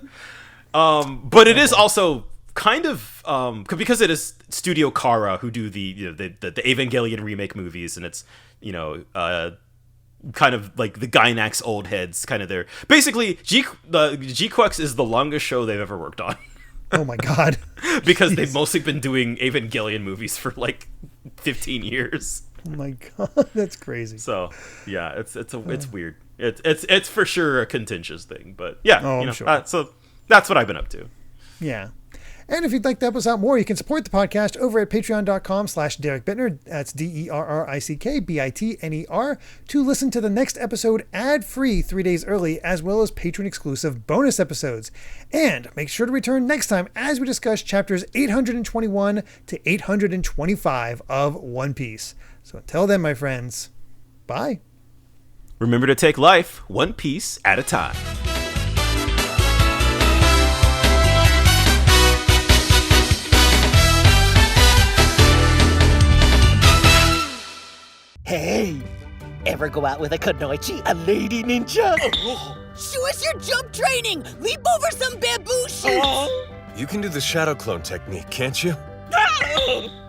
But it is also kind of because it is Studio Kara who do the Evangelion remake movies, and it's kind of like the Gainax old heads, kind of there. Basically, G-Quex is the longest show they've ever worked on. Oh my god. Because they've mostly been doing Evangelion movies for like 15 years. Oh my god, that's crazy. So yeah, it's weird. It's for sure a contentious thing, but yeah, I'm sure. So that's what I've been up to. Yeah. And if you'd like to help us out more, you can support the podcast over at patreon.com/Derrick Bittner. That's DerrickBitner to listen to the next episode ad-free 3 days early, as well as patron-exclusive bonus episodes. And make sure to return next time as we discuss chapters 821 to 825 of One Piece. So until then, my friends, bye. Remember to take life one piece at a time. Hey, ever go out with a kunoichi, a lady ninja? Show us your jump training! Leap over some bamboo shoots! You can do the shadow clone technique, can't you?